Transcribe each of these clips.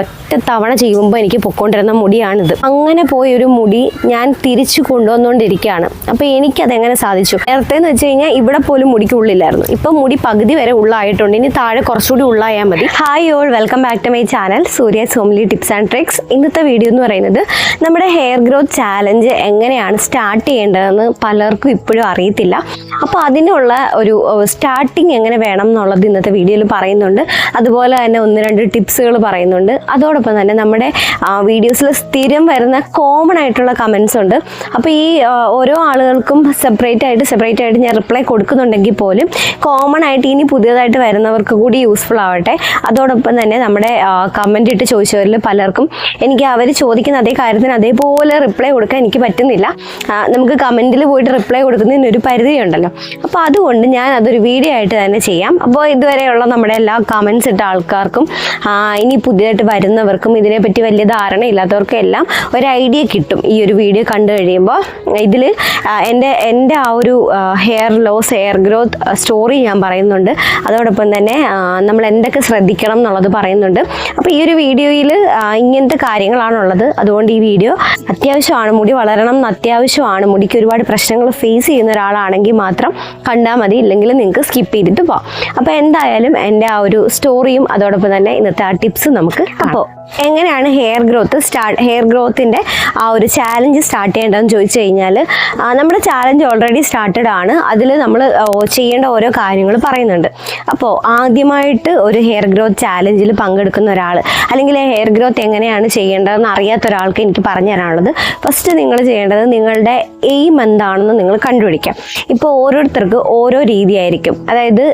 ഒറ്റ തവണ ചെയ്യുമ്പോൾ എനിക്ക് പൊക്കോണ്ടിരുന്ന മുടിയാണിത്. അങ്ങനെ പോയൊരു മുടി ഞാൻ തിരിച്ചു കൊണ്ടുവന്നുകൊണ്ടിരിക്കുകയാണ്. അപ്പോൾ എനിക്കതെങ്ങനെ സാധിച്ചു? നേരത്തെ എന്ന് വെച്ച് കഴിഞ്ഞാൽ ഇവിടെ പോലും മുടിക്ക് ഉള്ളില്ലായിരുന്നു. ഇപ്പം മുടി പകുതി വരെ ഉള്ളായിട്ടുണ്ട്. ഇനി താഴെ കുറച്ചുകൂടി ഉള്ളായാൽ മതി. Hi all, welcome back to my channel Surya's homely tips and tricks. ഇന്നത്തെ വീഡിയോ എന്ന് പറയുന്നത് നമ്മുടെ ഹെയർ ഗ്രോത്ത് ചാലഞ്ച് എങ്ങനെയാണ് സ്റ്റാർട്ട് ചെയ്യേണ്ടതെന്ന് പലർക്കും ഇപ്പോഴും അറിയത്തില്ല. അപ്പോൾ അതിനുള്ള ഒരു സ്റ്റാർട്ടിങ് എങ്ങനെ വേണം എന്നുള്ളത് ഇന്നത്തെ വീഡിയോയിൽ പറയുന്നുണ്ട്. അതുപോലെ തന്നെ 1-2 ടിപ്സുകൾ പറയുന്നുണ്ട്. അതോടൊപ്പം തന്നെ നമ്മുടെ വീഡിയോസിൽ സ്ഥിരം വരുന്ന കോമൺ ആയിട്ടുള്ള കമൻസ് ഉണ്ട്. അപ്പോൾ ഈ ഓരോ ആളുകൾക്കും സെപ്പറേറ്റ് ആയിട്ട് ഞാൻ റിപ്ലൈ കൊടുക്കുന്നുണ്ടെങ്കിൽ പോലും കോമൺ ആയിട്ട് ഇനി പുതിയതായിട്ട് വരുന്നവർക്ക് കൂടി യൂസ്ഫുൾ ആവട്ടെ. അതോടൊപ്പം തന്നെ നമ്മുടെ കമൻ്റ് ഇട്ട് ചോദിച്ചവരിൽ പലർക്കും എനിക്ക് അവർ ചോദിക്കുന്ന അതേ കാര്യത്തിന് അതേപോലെ റിപ്ലൈ കൊടുക്കാൻ എനിക്ക് പറ്റുന്നില്ല. നമുക്ക് കമൻറ്റിൽ പോയിട്ട് റിപ്ലൈ കൊടുക്കുന്നതിന് ഒരു പരിധിയുണ്ടല്ലോ. അപ്പോൾ അതുകൊണ്ട് ഞാൻ അതൊരു വീഡിയോ ആയിട്ട് തന്നെ ചെയ്യാം. അപ്പോൾ ഇതുവരെയുള്ള നമ്മുടെ എല്ലാ കമൻസ് ഇട്ട ആൾക്കാർക്കും ഇനി പുതിയതായിട്ട് വരുന്നവർക്കും ഇതിനെപ്പറ്റി വലിയ ധാരണയില്ലാത്തവർക്കും എല്ലാം ഒരു ഐഡിയ കിട്ടും ഈ ഒരു വീഡിയോ കണ്ടു കഴിയുമ്പോൾ. ഇതിൽ എൻ്റെ ആ ഒരു hair loss, hair growth story ഞാൻ പറയുന്നുണ്ട്. അതോടൊപ്പം തന്നെ നമ്മൾ എന്തൊക്കെ ശ്രദ്ധിക്കണം എന്നുള്ളത് പറയുന്നുണ്ട്. അപ്പോൾ ഈ ഒരു വീഡിയോയിൽ ഇങ്ങനത്തെ കാര്യങ്ങളാണുള്ളത്. അതുകൊണ്ട് ഈ വീഡിയോ അത്യാവശ്യമാണ്. മുടി വളരണം എന്ന് അത്യാവശ്യമാണ്. മുടിക്ക് ഒരുപാട് പ്രശ്നങ്ങൾ ഫേസ് ചെയ്യുന്ന ഒരാളാണെങ്കിൽ മാത്രം കണ്ടാൽ മതി, ഇല്ലെങ്കിൽ നിങ്ങൾക്ക് സ്കിപ്പ് ചെയ്തിട്ട് പോകാം. അപ്പോൾ എന്തായാലും എൻ്റെ ആ ഒരു സ്റ്റോറിയും അതോടൊപ്പം തന്നെ ഇന്നത്തെ ആ ടിപ്സ് നമുക്ക്. അപ്പോൾ എങ്ങനെയാണ് ഹെയർ ഗ്രോത്തിൻ്റെ ആ ഒരു ചാലഞ്ച് സ്റ്റാർട്ട് ചെയ്യേണ്ടതെന്ന് ചോദിച്ചു കഴിഞ്ഞാൽ, നമ്മുടെ ചാലഞ്ച് ഓൾറെഡി സ്റ്റാർട്ടഡ് ആണ്. അതിൽ നമ്മൾ ചെയ്യേണ്ട ഓരോ കാര്യങ്ങൾ പറയുന്നുണ്ട്. അപ്പോൾ ആദ്യമായിട്ട് ഒരു ഹെയർ ഗ്രോത്ത് ചാലഞ്ചിൽ പങ്കെടുക്കുന്ന ഒരാൾ, അല്ലെങ്കിൽ ഹെയർ ഗ്രോത്ത് എങ്ങനെയാണ് ചെയ്യേണ്ടതെന്ന് അറിയാത്ത ഒരാൾക്ക് എനിക്ക് പറഞ്ഞു തരാനുള്ളത്, ഫസ്റ്റ് നിങ്ങൾ ചെയ്യേണ്ടത് നിങ്ങളുടെ എയിം എന്താണെന്ന് നിങ്ങൾ കണ്ടുപിടിക്കാം. ഇപ്പോൾ ഓരോരുത്തർക്ക് ഓരോ രീതിയായിരിക്കും. അതായത്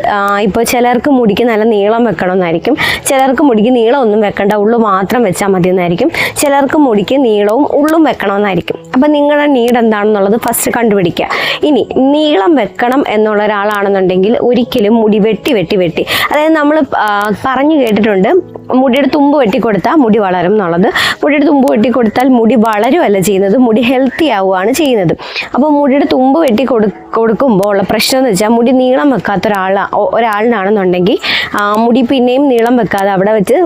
ഇപ്പോൾ ചിലർക്ക് മുടിക്ക് നല്ല നീളം വെക്കണമെന്നായിരിക്കും, ചിലർക്ക് മുടിക്ക് നീളം ഒന്നും വെക്കേണ്ട, ഉള്ളു മാത്രം വെച്ചാൽ മതി എന്നായിരിക്കും, ചിലർക്ക് മുടിക്ക് നീളവും ഉള്ളും വെക്കണമെന്നായിരിക്കും. അപ്പം നിങ്ങളുടെ നീഡ് എന്താണെന്നുള്ളത് ഫസ്റ്റ് കണ്ടുപിടിക്കുക. ഇനി നീളം വെക്കണം എന്നുള്ള ഒരാളാണെന്നുണ്ടെങ്കിൽ ഒരിക്കലും മുടി വെട്ടി അതായത് നമ്മൾ പറഞ്ഞു കേട്ടിട്ടുണ്ട് മുടിയുടെ തുമ്പ് വെട്ടിക്കൊടുത്താൽ മുടി വളരും എന്നുള്ളത്. മുടിയുടെ തുമ്പ് വെട്ടിക്കൊടുത്താൽ മുടി വളരുമല്ല ചെയ്യുന്നത്, മുടി ഹെൽത്തി ആവുകയാണ് ചെയ്യുന്നത്. അപ്പോൾ മുടിയുടെ തുമ്പ് കൊടുക്കുമ്പോൾ ഉള്ള പ്രശ്നം എന്ന് വെച്ചാൽ മുടി നീളം വെക്കാത്ത ഒരാളിനാണെന്നുണ്ടെങ്കിൽ മുടി പിന്നെയും നീളം വെക്കാതെ അവിടെ വെച്ച്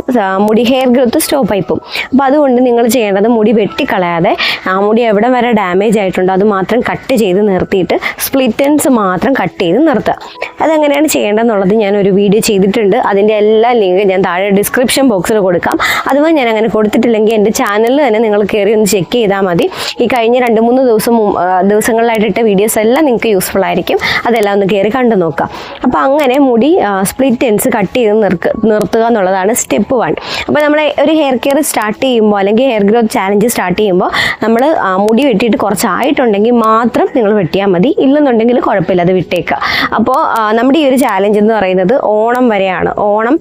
മുടി ഹെയർ ഗ്രോത്ത് സ്റ്റോപ്പായി പോകും. അപ്പോൾ അതുകൊണ്ട് നിങ്ങൾ ചെയ്യേണ്ടത് മുടി വെട്ടിക്കളയാതെ മുടി എവിടെ വരെ ഡാമേജ് ആയിട്ടുണ്ടോ അത് മാത്രം കട്ട് ചെയ്ത് നിർത്തിയിട്ട് സ്പ്ലിറ്റ് എൻഡ്സ് മാത്രം കട്ട് ചെയ്ത് നിർത്തുക. അതെങ്ങനെയാണ് ചെയ്യേണ്ടതെന്നുള്ളത് ഞാനൊരു വീഡിയോ ചെയ്തിട്ടുണ്ട്. അതിൻ്റെ എല്ലാ ലിങ്ക് ഞാൻ താഴെ ഡിസ്ക്രിപ്ഷൻ ബോക്സിൽ കൊടുക്കാം. അതുപോലെ ഞാൻ അങ്ങനെ കൊടുത്തിട്ടില്ലെങ്കിൽ എൻ്റെ ചാനലിൽ തന്നെ നിങ്ങൾ കയറി ഒന്ന് ചെക്ക് ചെയ്താൽ മതി. ഈ കഴിഞ്ഞ 2-3 ദിവസങ്ങളിലായിട്ടിട്ട വീഡിയോസ് എല്ലാം നിങ്ങൾക്ക് യൂസ്ഫുൾ ആയിരിക്കും. അതെല്ലാം ഒന്ന് കയറി കണ്ടു നോക്കാം. അപ്പോൾ അങ്ങനെ മുടി സ്പ്ലിറ്റ് എൻഡ്സ് കട്ട് ചെയ്ത് നിർത്തുക എന്നുള്ളതാണ് സ്റ്റെപ്പ് 1. അപ്പോൾ നമ്മൾ ഒരു ഹെയർ കെയർ സ്റ്റാർട്ട് ചെയ്യുമ്പോൾ അല്ലെങ്കിൽ ഹെയർ ഗ്രോത്ത് ചാലഞ്ച് സ്റ്റാർട്ട് ചെയ്യുമ്പോൾ നമ്മൾ മുടി വെട്ടിയിട്ട് കുറച്ചായിട്ടുണ്ടെങ്കിൽ മാത്രം നിങ്ങൾ വെട്ടിയാൽ മതി, ഇല്ലെന്നുണ്ടെങ്കിൽ കുഴപ്പമില്ല, അത് വിട്ടേക്കുക. അപ്പോൾ നമ്മുടെ ഈ ഒരു ചാലഞ്ച് എന്ന് പറയുന്നത് ഓണം വരെയാണ്. ഓണം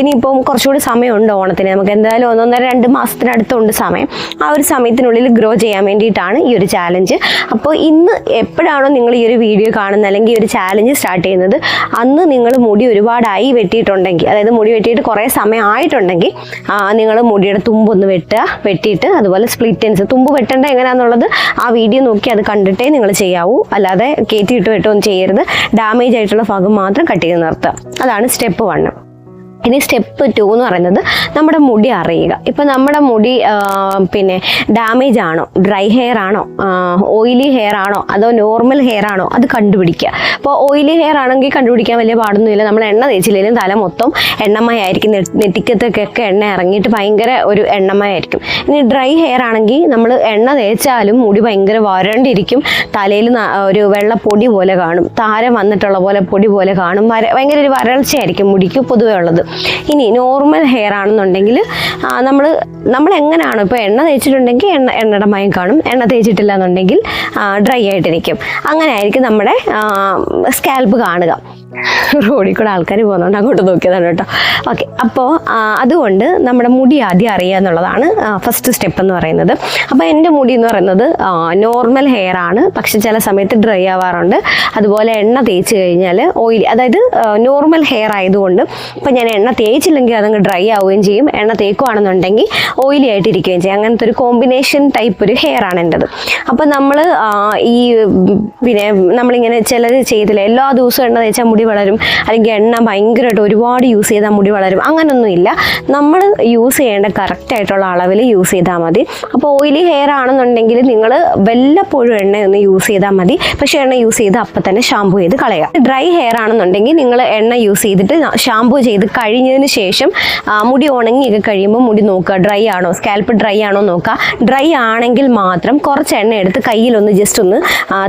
ഇനിയിപ്പം കുറച്ചുകൂടി സമയമുണ്ട് ഓണത്തിന്. നമുക്ക് എന്തായാലും 1-1.5-2 മാസത്തിനടുത്തുണ്ട് സമയം. ആ ഒരു സമയത്തിനുള്ളിൽ ഗ്രോ ചെയ്യാൻ വേണ്ടിയിട്ടാണ് ഈ ഒരു ചാലഞ്ച്. അപ്പോൾ ഇന്ന് എപ്പോഴാണോ നിങ്ങൾ ഈ ഒരു വീഡിയോ കാണുന്നത് അല്ലെങ്കിൽ ഈ ഒരു ചാലഞ്ച് സ്റ്റാർട്ട് ചെയ്യുന്നത്, അന്ന് നിങ്ങൾ മുടി ഒരുപാടായി വെട്ടിയിട്ടുണ്ടെങ്കിൽ, അതായത് മുടി വെട്ടിയിട്ട് കുറേ സമയം ആയിട്ടുണ്ടെങ്കിൽ നിങ്ങൾ മുടിയുടെ തുമ്പൊന്ന് വെട്ടിയിട്ട് അതുപോലെ സ്പ്ലിറ്റ് എൻഡ്സ്, തുമ്പ് വെട്ടേണ്ട എങ്ങനെയാണെന്നുള്ളത് ആ വീഡിയോ നോക്കി അത് കണ്ടിട്ടേ നിങ്ങൾ ചെയ്യാവൂ. അല്ലാതെ കയറ്റിയിട്ട് വെട്ടൊന്നും ചെയ്യരുത്. ഡാമേജ് ആയിട്ടുള്ള ഭാഗം മാത്രം കട്ട് ചെയ്ത് നിർത്തുക. അതാണ് സ്റ്റെപ്പ് 1. ഇനി സ്റ്റെപ്പ് 2 എന്ന് പറയുന്നത് നമ്മുടെ മുടി അറിയുക. ഇപ്പം നമ്മുടെ മുടി പിന്നെ ഡാമേജ് ആണോ, ഡ്രൈ ഹെയർ ആണോ, ഓയിലി ഹെയർ ആണോ, അതോ നോർമൽ ഹെയർ ആണോ, അത് കണ്ടുപിടിക്കുക. അപ്പോൾ ഓയിലി ഹെയർ ആണെങ്കിൽ കണ്ടുപിടിക്കാൻ വലിയ പാടൊന്നുമില്ല. നമ്മൾ എണ്ണ തേച്ചില്ലെങ്കിലും തല മൊത്തം എണ്ണമയായിരിക്കും. നെറ്റിക്കത്തൊക്കെ എണ്ണ ഇറങ്ങിയിട്ട് ഭയങ്കര ഒരു എണ്ണമയായിരിക്കും. ഇനി ഡ്രൈ ഹെയർ ആണെങ്കിൽ നമ്മൾ എണ്ണ തേച്ചാലും മുടി ഭയങ്കര വരണ്ടിരിക്കും. തലയിൽ ഒരു വെള്ള പൊടി പോലെ കാണും, താരം വന്നിട്ടുള്ള പോലെ പൊടി പോലെ കാണും. ഭയങ്കര ഒരു വരൾച്ചയായിരിക്കും മുടിക്ക് പൊതുവേ ഉള്ളത്. ഇനി നോർമൽ ഹെയർ ആണെന്നുണ്ടെങ്കിൽ നമ്മൾ എങ്ങനെയാണോ, ഇപ്പോൾ എണ്ണ തേച്ചിട്ടുണ്ടെങ്കിൽ എണ്ണയുടെ മയം കാണും, എണ്ണ തേച്ചിട്ടില്ല എന്നുണ്ടെങ്കിൽ ഡ്രൈ ആയിട്ടിരിക്കും. അങ്ങനെ ആയിരിക്കും നമ്മുടെ സ്കാൽപ്പ് കാണുക. റോഡിൽ കൂടെ ആൾക്കാർ പോകുന്നുണ്ട്, അങ്ങോട്ട് നോക്കിയതാണ് കേട്ടോ. ഓക്കെ, അപ്പോൾ അതുകൊണ്ട് നമ്മുടെ മുടി ആദ്യം അറിയുക എന്നുള്ളതാണ് ഫസ്റ്റ് സ്റ്റെപ്പ് എന്ന് പറയുന്നത്. അപ്പോൾ എൻ്റെ മുടി എന്ന് പറയുന്നത് നോർമൽ ഹെയർ ആണ്, പക്ഷെ ചില സമയത്ത് ഡ്രൈ ആവാറുണ്ട്. അതുപോലെ എണ്ണ തേച്ച് കഴിഞ്ഞാൽ ഓയിലി, അതായത് നോർമൽ ഹെയർ ആയതുകൊണ്ട് ഇപ്പം ഞാൻ എണ്ണ തേച്ചില്ലെങ്കിൽ അതങ്ങ് ഡ്രൈ ആവുകയും ചെയ്യും, എണ്ണ തേക്കുകയാണെന്നുണ്ടെങ്കിൽ ഓയിലി ആയിട്ടിരിക്കുകയും ചെയ്യും. അങ്ങനത്തെ ഒരു കോമ്പിനേഷൻ ടൈപ്പ് ഒരു ഹെയർ ആണ് എൻ്റെത്. അപ്പം നമ്മൾ ഈ പിന്നെ നമ്മളിങ്ങനെ ചിലർ ചെയ്തില്ല, എല്ലാ ദിവസവും എണ്ണ തേച്ചാൽ മുടി മുടി വളരും, അല്ലെങ്കിൽ എണ്ണ ഭയങ്കരമായിട്ട് ഒരുപാട് യൂസ് ചെയ്താൽ മുടി വളരും, അങ്ങനൊന്നുമില്ല. നമ്മൾ യൂസ് ചെയ്യേണ്ട കറക്റ്റായിട്ടുള്ള അളവിൽ യൂസ് ചെയ്താൽ മതി. അപ്പോൾ ഓയിലി ഹെയർ ആണെന്നുണ്ടെങ്കിൽ നിങ്ങൾ വല്ലപ്പോഴും എണ്ണയൊന്ന് യൂസ് ചെയ്താൽ മതി. പക്ഷേ എണ്ണ യൂസ് ചെയ്ത് അപ്പം തന്നെ ഷാമ്പു ചെയ്ത് കളയുക. ഡ്രൈ ഹെയർ ആണെന്നുണ്ടെങ്കിൽ നിങ്ങൾ എണ്ണ യൂസ് ചെയ്തിട്ട് ഷാമ്പു ചെയ്ത് കഴിഞ്ഞതിന് ശേഷം മുടി ഉണങ്ങിയൊക്കെ കഴിയുമ്പോൾ മുടി നോക്കുക, ഡ്രൈ ആണോ, സ്കാൽപ്പ് ഡ്രൈ ആണോ നോക്കുക. ഡ്രൈ ആണെങ്കിൽ മാത്രം കുറച്ച് എണ്ണ എടുത്ത് കയ്യിലൊന്ന് ജസ്റ്റ് ഒന്ന്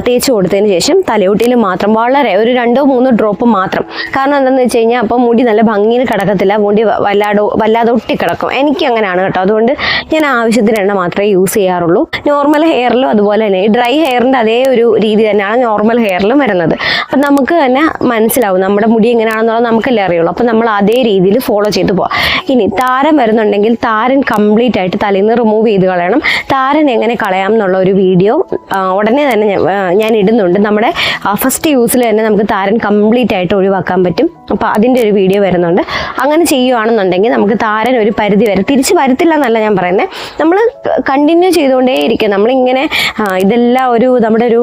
തേച്ച് കൊടുത്തതിന് ശേഷം തലയോട്ടിയിൽ മാത്രം വളരെ ഒരു 2-3 ഡ്രോപ്പ് മാത്രം. കാരണം എന്താണെന്ന് വെച്ച് കഴിഞ്ഞാൽ അപ്പോൾ മുടി നല്ല ഭംഗിയിൽ കിടക്കത്തില്ല, മുടി വല്ലാതെ ഒട്ടിക്കിടക്കും. എനിക്ക് അങ്ങനെയാണ് കേട്ടോ. അതുകൊണ്ട് ഞാൻ ആവശ്യത്തിന് എണ്ണ മാത്രമേ യൂസ് ചെയ്യാറുള്ളൂ. നോർമൽ ഹെയറിലും അതുപോലെ തന്നെ ഡ്രൈ ഹെയറിൻ്റെ അതേ ഒരു രീതി തന്നെയാണ് നോർമൽ ഹെയറിലും വരുന്നത്. അപ്പം നമുക്ക് തന്നെ മനസ്സിലാവും നമ്മുടെ മുടി എങ്ങനെയാണെന്നുള്ളത് നമുക്കല്ലേ അറിയുള്ളൂ. അപ്പം നമ്മൾ അതേ രീതിയിൽ ഫോളോ ചെയ്ത് പോവാം. ഇനി താരൻ വരുന്നുണ്ടെങ്കിൽ താരൻ കംപ്ലീറ്റ് ആയിട്ട് തലയിൽ നിന്ന് റിമൂവ് ചെയ്ത് കളയണം. താരൻ എങ്ങനെ കളയാം എന്നുള്ള ഒരു വീഡിയോ ഉടനെ തന്നെ ഞാൻ ഇടുന്നുണ്ട്. നമ്മുടെ ഫസ്റ്റ് യൂസിൽ തന്നെ നമുക്ക് താരൻ കംപ്ലീറ്റ് ആയിട്ട് ഒഴിവാക്കാൻ പറ്റും. അപ്പോൾ അതിൻ്റെ ഒരു വീഡിയോ വരുന്നുണ്ട്. അങ്ങനെ ചെയ്യുകയാണെന്നുണ്ടെങ്കിൽ നമുക്ക് താരൻ ഒരു പരിധി വരെ തിരിച്ച് വരത്തില്ല എന്നല്ല ഞാൻ പറയുന്നത്, നമ്മൾ കണ്ടിന്യൂ ചെയ്തുകൊണ്ടേയിരിക്കും. നമ്മളിങ്ങനെ ഇതെല്ലാം നമ്മുടെ ഒരു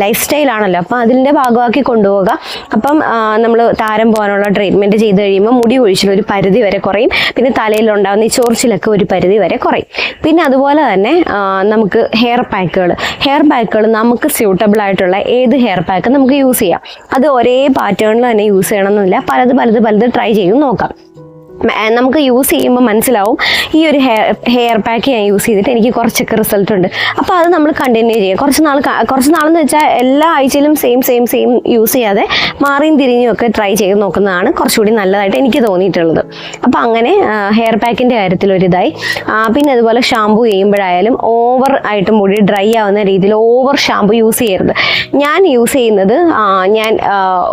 ലൈഫ് സ്റ്റൈലാണല്ലോ, അപ്പം അതിൻ്റെ ഭാഗമാക്കി കൊണ്ടുപോവുക. അപ്പം നമ്മൾ താരം പോകാനുള്ള ട്രീറ്റ്മെൻറ്റ് ചെയ്ത് കഴിയുമ്പോൾ മുടി കൊഴിച്ചിൽ ഒരു പരിധി വരെ കുറയും. പിന്നെ തലയിലുണ്ടാകുന്ന ഈ ചൊറിച്ചിലൊക്കെ ഒരു പരിധി വരെ കുറയും. പിന്നെ അതുപോലെ തന്നെ നമുക്ക് ഹെയർ പാക്കുകൾ നമുക്ക് സ്യൂട്ടബിൾ ആയിട്ടുള്ള ഏത് ഹെയർ പാക്ക് നമുക്ക് യൂസ് ചെയ്യാം. അത് ഒരേ പാറ്റേണിൽ തന്നെ യൂസ് ചെയ്യണമെന്നില്ല, പലത് ട്രൈ ചെയ്ത് നോക്കാം. നമുക്ക് യൂസ് ചെയ്യുമ്പോൾ മനസ്സിലാവും ഈ ഒരു ഹെയർ പാക്ക് ഞാൻ യൂസ് ചെയ്തിട്ട് എനിക്ക് കുറച്ചൊക്കെ റിസൾട്ട് ഉണ്ട്. അപ്പോൾ അത് നമ്മൾ കണ്ടിന്യൂ ചെയ്യുക. കുറച്ച് നാളെന്ന് വെച്ചാൽ എല്ലാ ആഴ്ചയിലും സെയിം യൂസ് ചെയ്യാതെ മാറിയും തിരിഞ്ഞും ഒക്കെ ട്രൈ ചെയ്ത് നോക്കുന്നതാണ് കുറച്ചുകൂടി നല്ലതായിട്ട് എനിക്ക് തോന്നിയിട്ടുള്ളത്. അപ്പോൾ അങ്ങനെ ഹെയർ പാക്കിൻ്റെ കാര്യത്തിലൊരിതായി. പിന്നെ അതുപോലെ ഷാമ്പു ചെയ്യുമ്പോഴായാലും ഓവർ ആയിട്ട് മുടി ഡ്രൈ ആവുന്ന രീതിയിൽ ഓവർ ഷാമ്പു യൂസ് ചെയ്യരുത്. ഞാൻ യൂസ് ചെയ്യുന്നത്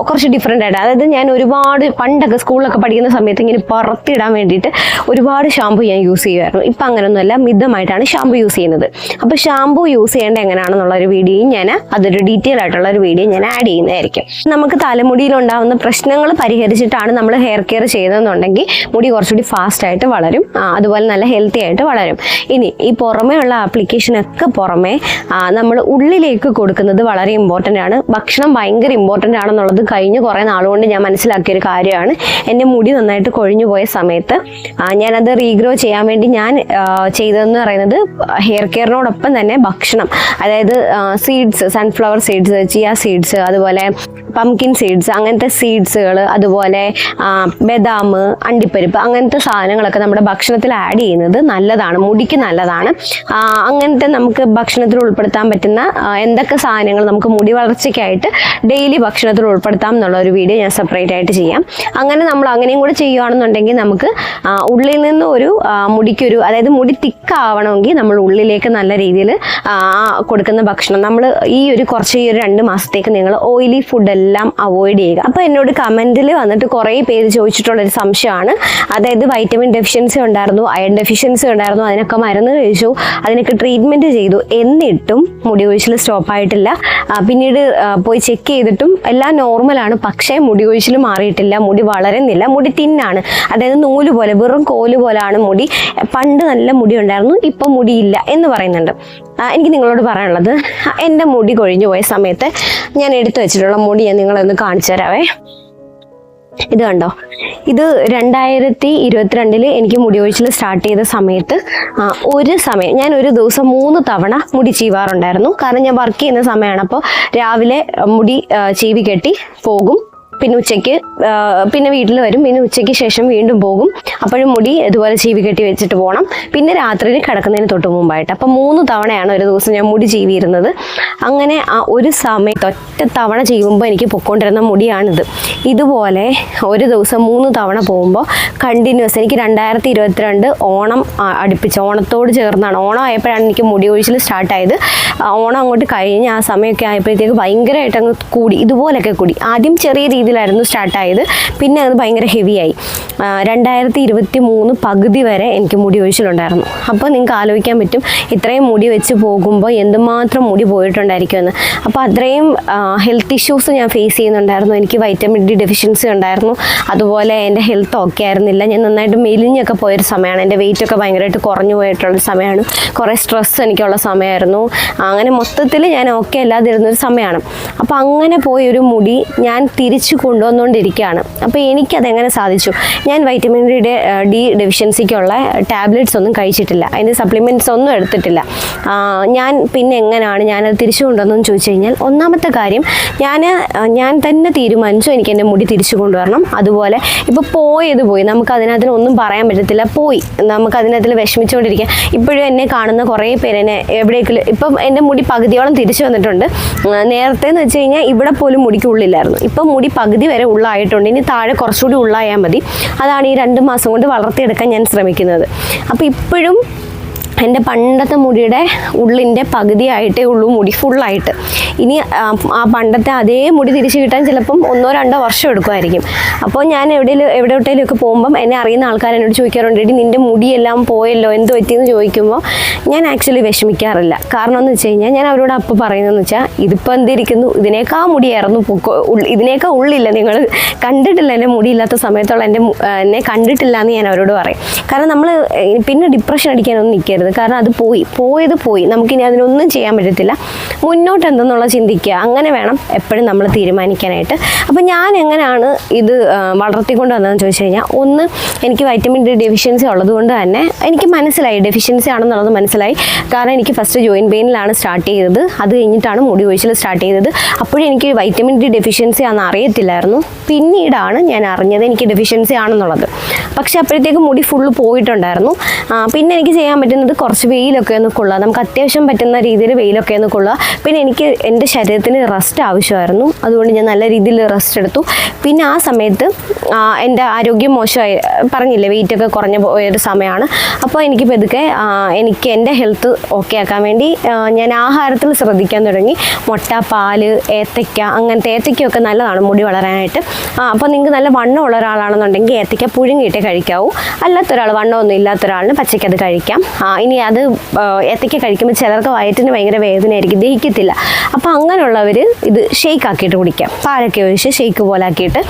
കുറച്ച് ഡിഫറെൻ്റ് ആയിട്ട്, അതായത് ഞാൻ ഒരുപാട് പണ്ടൊക്കെ സ്കൂളിലൊക്കെ പഠിക്കുന്ന സമയത്ത് ഇങ്ങനെ പുറത്തിടാൻ വേണ്ടിയിട്ട് ഒരുപാട് ഷാമ്പു ഞാൻ യൂസ് ചെയ്യുമായിരുന്നു. ഇപ്പം അങ്ങനെയൊന്നുമല്ല, മിതമായിട്ടാണ് ഷാമ്പു യൂസ് ചെയ്യുന്നത്. അപ്പോൾ ഷാമ്പു യൂസ് ചെയ്യേണ്ട എങ്ങനെയാണെന്നുള്ളൊരു വീഡിയോയും അതൊരു ഡീറ്റെയിൽ ആയിട്ടുള്ള ഒരു വീഡിയോ ഞാൻ ആഡ് ചെയ്യുന്നതായിരിക്കും. നമുക്ക് തലമുടിയിലുണ്ടാകുന്ന പ്രശ്നങ്ങൾ പരിഹരിച്ചിട്ടാണ് നമ്മൾ ഹെയർ കെയർ ചെയ്തതെന്നുണ്ടെങ്കിൽ മുടി കുറച്ചുകൂടി ഫാസ്റ്റായിട്ട് വളരും, അതുപോലെ നല്ല ഹെൽത്തി ആയിട്ട് വളരും. ഇനി ഈ പുറമേ ഉള്ള ആപ്ലിക്കേഷനൊക്കെ പുറമേ നമ്മൾ ഉള്ളിലേക്ക് കൊടുക്കുന്നത് വളരെ ഇമ്പോർട്ടൻ്റ് ആണ്. ഭക്ഷണം ഭയങ്കര ഇമ്പോർട്ടൻ്റ് ആണെന്നുള്ളത് കഴിഞ്ഞ കുറേ നാളുകൊണ്ട് ഞാൻ മനസ്സിലാക്കിയൊരു കാര്യമാണ്. എൻ്റെ മുടി നന്നായിട്ട് കൊഴിഞ്ഞു പോയ സമയത്ത് ഞാനത് റീഗ്രോ ചെയ്യാൻ വേണ്ടി ഞാൻ ചെയ്തതെന്ന് പറയുന്നത് ഹെയർ കെയറിനോടൊപ്പം തന്നെ ഭക്ഷണം, അതായത് seeds, sunflower seeds, chia seeds, അതുപോലെ പംകിൻ സീഡ്സ്, അങ്ങനത്തെ സീഡ്സുകൾ, അതുപോലെ ബദാം, അണ്ടിപ്പരിപ്പ്, അങ്ങനത്തെ സാധനങ്ങളൊക്കെ നമ്മുടെ ഭക്ഷണത്തിൽ ആഡ് ചെയ്യുന്നത് നല്ലതാണ്, മുടിക്ക് നല്ലതാണ്. അങ്ങനത്തെ നമുക്ക് ഭക്ഷണത്തിൽ ഉൾപ്പെടുത്താൻ പറ്റുന്ന എന്തൊക്കെ സാധനങ്ങൾ നമുക്ക് മുടി വളർച്ചയ്ക്കായിട്ട് ഡെയിലി ഭക്ഷണത്തിൽ ഉൾപ്പെടുത്താം എന്നുള്ള ഒരു വീഡിയോ ഞാൻ സെപ്പറേറ്റ് ആയിട്ട് ചെയ്യാം. അങ്ങനെ നമ്മൾ അങ്ങനെയും കൂടെ ചെയ്യുകയാണെന്നുണ്ടെങ്കിൽ നമുക്ക് ഉള്ളിൽ നിന്ന് ഒരു മുടിക്കൊരു, അതായത് മുടി തിക്കാവണമെങ്കിൽ നമ്മൾ ഉള്ളിലേക്ക് നല്ല രീതിയിൽ കൊടുക്കുന്ന ഭക്ഷണം നമ്മൾ ഈ ഒരു 2 മാസത്തേക്ക് നിങ്ങൾ ഓയിലി ഫുഡ് എല്ലാം അവോയ്ഡ് ചെയ്യുക. അപ്പോൾ എന്നോട് കമൻറ്റിൽ വന്നിട്ട് കുറേ പേര് ചോദിച്ചിട്ടുള്ളൊരു സംശയമാണ്, അതായത് വൈറ്റമിൻ ഡെഫിഷ്യൻസി ഉണ്ടായിരുന്നു, അയൺ ഡെഫിഷ്യൻസി ഉണ്ടായിരുന്നു, അതിനൊക്കെ മരുന്ന് കഴിച്ചു, അതിനൊക്കെ ട്രീറ്റ്മെൻറ്റ് ചെയ്തു, എന്നിട്ടും മുടി കൊഴിച്ചിൽ സ്റ്റോപ്പായിട്ടില്ല. പിന്നീട് പോയി ചെക്ക് ചെയ്തിട്ടും എല്ലാം നോർമലാണ്, പക്ഷേ മുടി കൊഴിച്ചിൽ മാറിയിട്ടില്ല, മുടി വളരുന്നില്ല, മുടി തിന്നാണ്, അതായത് നൂല് പോലെ, വെറും കോല് പോലെയാണ് മുടി. പണ്ട് നല്ല മുടി ഉണ്ടായിരുന്നു, ഇപ്പം മുടിയില്ല എന്ന് പറയുന്നുണ്ട്. എനിക്ക് നിങ്ങളോട് പറയാനുള്ളത്, എൻ്റെ മുടി കൊഴിഞ്ഞു പോയ സമയത്ത് ഞാൻ എടുത്തു വെച്ചിട്ടുള്ള മുടി ഞാൻ നിങ്ങളൊന്ന് കാണിച്ചു തരാവേ. ഇത് കണ്ടോ, ഇത് 2022 എനിക്ക് മുടി കൊഴിച്ചിൽ സ്റ്റാർട്ട് ചെയ്ത സമയത്ത് ഞാൻ ഒരു ദിവസം 3 തവണ മുടി ചീവാറുണ്ടായിരുന്നു. കാരണം ഞാൻ വർക്ക് ചെയ്യുന്ന സമയമാണ്. അപ്പോൾ രാവിലെ മുടി ചീവി കെട്ടി പോകും, പിന്നെ ഉച്ചയ്ക്ക് പിന്നെ വീട്ടിൽ വരും, പിന്നെ ഉച്ചയ്ക്ക് ശേഷം വീണ്ടും പോകും, അപ്പോഴും മുടി ഇതുപോലെ ചീവി കെട്ടി വെച്ചിട്ട് പോകണം, പിന്നെ രാത്രിയിൽ കിടക്കുന്നതിന് തൊട്ട് മുമ്പായിട്ട്. അപ്പം 3 തവണയാണ് ഒരു ദിവസം ഞാൻ മുടി ചീവിയിരുന്നത്. അങ്ങനെ ഒരു സമയത്ത് ഒറ്റ തവണ ചെയ്യുമ്പോൾ എനിക്ക് പൊക്കോണ്ടിരുന്ന മുടിയാണിത്. ഇതുപോലെ ഒരു ദിവസം 3 തവണ പോകുമ്പോൾ കണ്ടിന്യൂസ് എനിക്ക് 2022 ഓണം അടുപ്പിച്ച്, ഓണത്തോട് ചേർന്നാണ്, ഓണം ആയപ്പോഴാണ് എനിക്ക് മുടി കൊഴിച്ചിൽ സ്റ്റാർട്ടായത്. ഓണം അങ്ങോട്ട് കഴിഞ്ഞ് ആ സമയമൊക്കെ ആയപ്പോഴത്തേക്ക് ഭയങ്കരമായിട്ട് അങ്ങ് കൂടി, ഇതുപോലൊക്കെ കൂടി. ആദ്യം ചെറിയ രീതിയിലായിരുന്നു സ്റ്റാർട്ടായത്, പിന്നെ അത് ഭയങ്കര ഹെവിയായി. 2023 പകുതി വരെ എനിക്ക് മുടി കൊഴിച്ചിലുണ്ടായിരുന്നു. അപ്പോൾ നിങ്ങൾക്ക് ആലോചിക്കാൻ പറ്റും ഇത്രയും മുടി വെച്ച് പോകുമ്പോൾ എന്തുമാത്രം മുടി പോയിട്ടുണ്ടായിരിക്കുമെന്ന്. അപ്പോൾ അത്രയും ഹെൽത്ത് ഇഷ്യൂസ് ഞാൻ ഫേസ് ചെയ്യുന്നുണ്ടായിരുന്നു. എനിക്ക് വൈറ്റമിൻ ഡി ഡെഫിഷ്യൻസി ഉണ്ടായിരുന്നു, അതുപോലെ എൻ്റെ ഹെൽത്ത് ഓക്കെ ആയിരുന്നില്ല. ഞാൻ നന്നായിട്ട് മെലിഞ്ഞൊക്കെ പോയൊരു സമയമാണ്, എൻ്റെ വെയിറ്റൊക്കെ ഭയങ്കരമായിട്ട് കുറഞ്ഞു പോയിട്ടുള്ളൊരു സമയമാണ്, കുറേ സ്ട്രെസ്സ് എനിക്കുള്ള സമയമായിരുന്നു. അങ്ങനെ മൊത്തത്തിൽ ഞാൻ ഓക്കെ അല്ലാതിരുന്നൊരു സമയമാണ്. അപ്പോൾ അങ്ങനെ പോയൊരു മുടി ഞാൻ തിരിച്ചു തിരിച്ചു കൊണ്ടുവന്നുകൊണ്ടിരിക്കുകയാണ്. അപ്പോൾ എനിക്കതെങ്ങനെ സാധിച്ചു? ഞാൻ വൈറ്റമിൻ ഡി ഡെഫിഷ്യൻസിക്കുള്ള ടാബ്ലറ്റ്സ് ഒന്നും കഴിച്ചിട്ടില്ല, അതിൻ്റെ സപ്ലിമെൻറ്റ്സ് ഒന്നും എടുത്തിട്ടില്ല. ഞാൻ പിന്നെ എങ്ങനെയാണ് ഞാനത് തിരിച്ചു കൊണ്ടുവന്നതെന്ന് ചോദിച്ചു കഴിഞ്ഞാൽ, ഒന്നാമത്തെ കാര്യം ഞാൻ തന്നെ തീരുമാനിച്ചു എനിക്ക് എൻ്റെ മുടി തിരിച്ചു കൊണ്ടുവരണം. അതുപോലെ ഇപ്പോൾ പോയി നമുക്ക് അതിനകത്തിനൊന്നും പറയാൻ പറ്റത്തില്ല, പോയി നമുക്ക് അതിനകത്തിൽ വിഷമിച്ചുകൊണ്ടിരിക്കാം. ഇപ്പോഴും എന്നെ കാണുന്ന കുറേ പേര് എന്നെ എവിടേക്കെങ്കിലും ഇപ്പം എൻ്റെ മുടി പകുതിയോളം തിരിച്ചു വന്നിട്ടുണ്ട്. നേരത്തെ എന്ന് വെച്ച് കഴിഞ്ഞാൽ ഇവിടെ പോലും മുടിക്ക് ഉള്ളില്ലായിരുന്നു, ഇപ്പം മുടി പകുതി വരെ ഉള്ളായിട്ടുണ്ട്. ഇനി താഴെ കുറച്ചുകൂടി ഉള്ളായാൽ മതി. അതാണ് ഈ 2 മാസം കൊണ്ട് വളർത്തിയെടുക്കാൻ ഞാൻ ശ്രമിക്കുന്നത്. അപ്പോൾ ഇപ്പോഴും എൻ്റെ പണ്ടത്തെ മുടിയുടെ ഉള്ളിൻ്റെ പകുതിയായിട്ടേ ഉള്ളൂ മുടി ഫുള്ളായിട്ട്. ഇനി ആ പണ്ടത്തെ അതേ മുടി തിരിച്ചു കിട്ടാൻ ചിലപ്പം 1-2 വർഷം എടുക്കുമായിരിക്കും. അപ്പോൾ ഞാൻ എവിടെയോട്ടേലൊക്കെ പോകുമ്പം എന്നെ അറിയുന്ന ആൾക്കാർ എന്നോട് ചോദിക്കാറുണ്ട്, എടി നിൻ്റെ മുടിയെല്ലാം പോയല്ലോ, എന്ത് പറ്റിയെന്ന് ചോദിക്കുമ്പോൾ ഞാൻ ആക്ച്വലി വിഷമിക്കാറില്ല. കാരണം എന്ന് വെച്ച് കഴിഞ്ഞാൽ ഞാൻ അവരോട് അപ്പോൾ പറയുന്നതെന്ന് വെച്ചാൽ, ഇതിപ്പോൾ എന്തിരിക്കുന്നു, ഇതിനേക്കാൾ മുടിയായിരുന്നു, ഇതിനേക്കാൾ ഉള്ളില്ല, നിങ്ങൾ കണ്ടിട്ടില്ല എൻ്റെ മുടിയില്ലാത്ത സമയത്തുള്ള എന്നെ കണ്ടിട്ടില്ല എന്ന് ഞാൻ അവരോട് പറയും. കാരണം നമ്മൾ പിന്നെ ഡിപ്രഷൻ അടിക്കാനൊന്നും നിൽക്കരുത്. കാരണം അത് പോയി നമുക്കിനി അതിനൊന്നും ചെയ്യാൻ പറ്റത്തില്ല. മുന്നോട്ട് എന്തെന്നുള്ള ചിന്തിക്കുക, അങ്ങനെ വേണം എപ്പോഴും നമ്മൾ തീരുമാനിക്കാനായിട്ട്. അപ്പം ഞാൻ എങ്ങനെയാണ് ഇത് വളർത്തിക്കൊണ്ട് വന്നതെന്ന് ചോദിച്ചു കഴിഞ്ഞാൽ, ഒന്ന് എനിക്ക് വൈറ്റമിൻ ഡി ഡെഫിഷ്യൻസി ഉള്ളതുകൊണ്ട് തന്നെ എനിക്ക് മനസ്സിലായി ഡെഫിഷ്യൻസി ആണെന്നുള്ളത് മനസ്സിലായി. കാരണം എനിക്ക് ഫസ്റ്റ് ജോയിൻറ്റ് പെയിനിലാണ് സ്റ്റാർട്ട് ചെയ്തത്, അത് കഴിഞ്ഞിട്ടാണ് മുടി കൊഴിച്ചിൽ സ്റ്റാർട്ട് ചെയ്തത്. അപ്പോഴും എനിക്ക് വൈറ്റമിൻ ഡി ഡെഫിഷ്യൻസി ആണെന്ന് അറിയത്തില്ലായിരുന്നു. പിന്നീടാണ് ഞാൻ അറിഞ്ഞത് എനിക്ക് ഡെഫിഷ്യൻസി ആണെന്നുള്ളത്. പക്ഷേ അപ്പോഴത്തേക്ക് മുടി ഫുള്ള് പോയിട്ടുണ്ടായിരുന്നു. പിന്നെ എനിക്ക് ചെയ്യാൻ പറ്റുന്നത് കുറച്ച് വെയിലൊക്കെ ഒന്ന് കൊള്ളുക, നമുക്ക് അത്യാവശ്യം പറ്റുന്ന രീതിയിൽ വെയിലൊക്കെ ഒന്ന് കൊള്ളുക. പിന്നെ എനിക്ക് എൻ്റെ ശരീരത്തിന് റെസ്റ്റ് ആവശ്യമായിരുന്നു, അതുകൊണ്ട് ഞാൻ നല്ല രീതിയിൽ റെസ്റ്റ് എടുത്തു. പിന്നെ ആ സമയത്ത് എൻ്റെ ആരോഗ്യം മോശമായി, പറഞ്ഞില്ലേ വെയിറ്റൊക്കെ കുറഞ്ഞ പോയൊരു സമയമാണ്. അപ്പോൾ എനിക്ക് പതുക്കെ എനിക്ക് എൻ്റെ ഹെൽത്ത് ഓക്കെ ആക്കാൻ വേണ്ടി ഞാൻ ആഹാരത്തിൽ ശ്രദ്ധിക്കാൻ തുടങ്ങി. മുട്ട, പാല്, ഏത്തയ്ക്ക, അങ്ങനത്തെ ഏത്തയ്ക്കൊക്കെ നല്ലതാണ് മുടി വളരാനായിട്ട്. അപ്പോൾ നിങ്ങൾക്ക് നല്ല വണ്ണമുള്ള ഒരാളാണെന്നുണ്ടെങ്കിൽ ഏത്തയ്ക്ക പുഴുങ്ങിയിട്ടേ കഴിക്കാവൂ. അല്ലാത്തൊരാൾ, വണ്ണമൊന്നും ഇല്ലാത്ത ഒരാളിന് പച്ചയ്ക്കത് കഴിക്കാം. ഇനി അത് ഏത്തയ്ക്ക കഴിക്കുമ്പോൾ ചിലർക്ക് വയറ്റിന് ഭയങ്കര വേദനയായിരിക്കും, ദഹിക്കത്തില്ല. അപ്പോൾ അങ്ങനെയുള്ളവർ ഇത് ഷെയ്ക്ക് ആക്കിയിട്ട് കുടിക്കാം. പാലൊക്കെ ഒഴിച്ച് ഷെയ്ക്ക് പോലെ ആക്കിയിട്ട്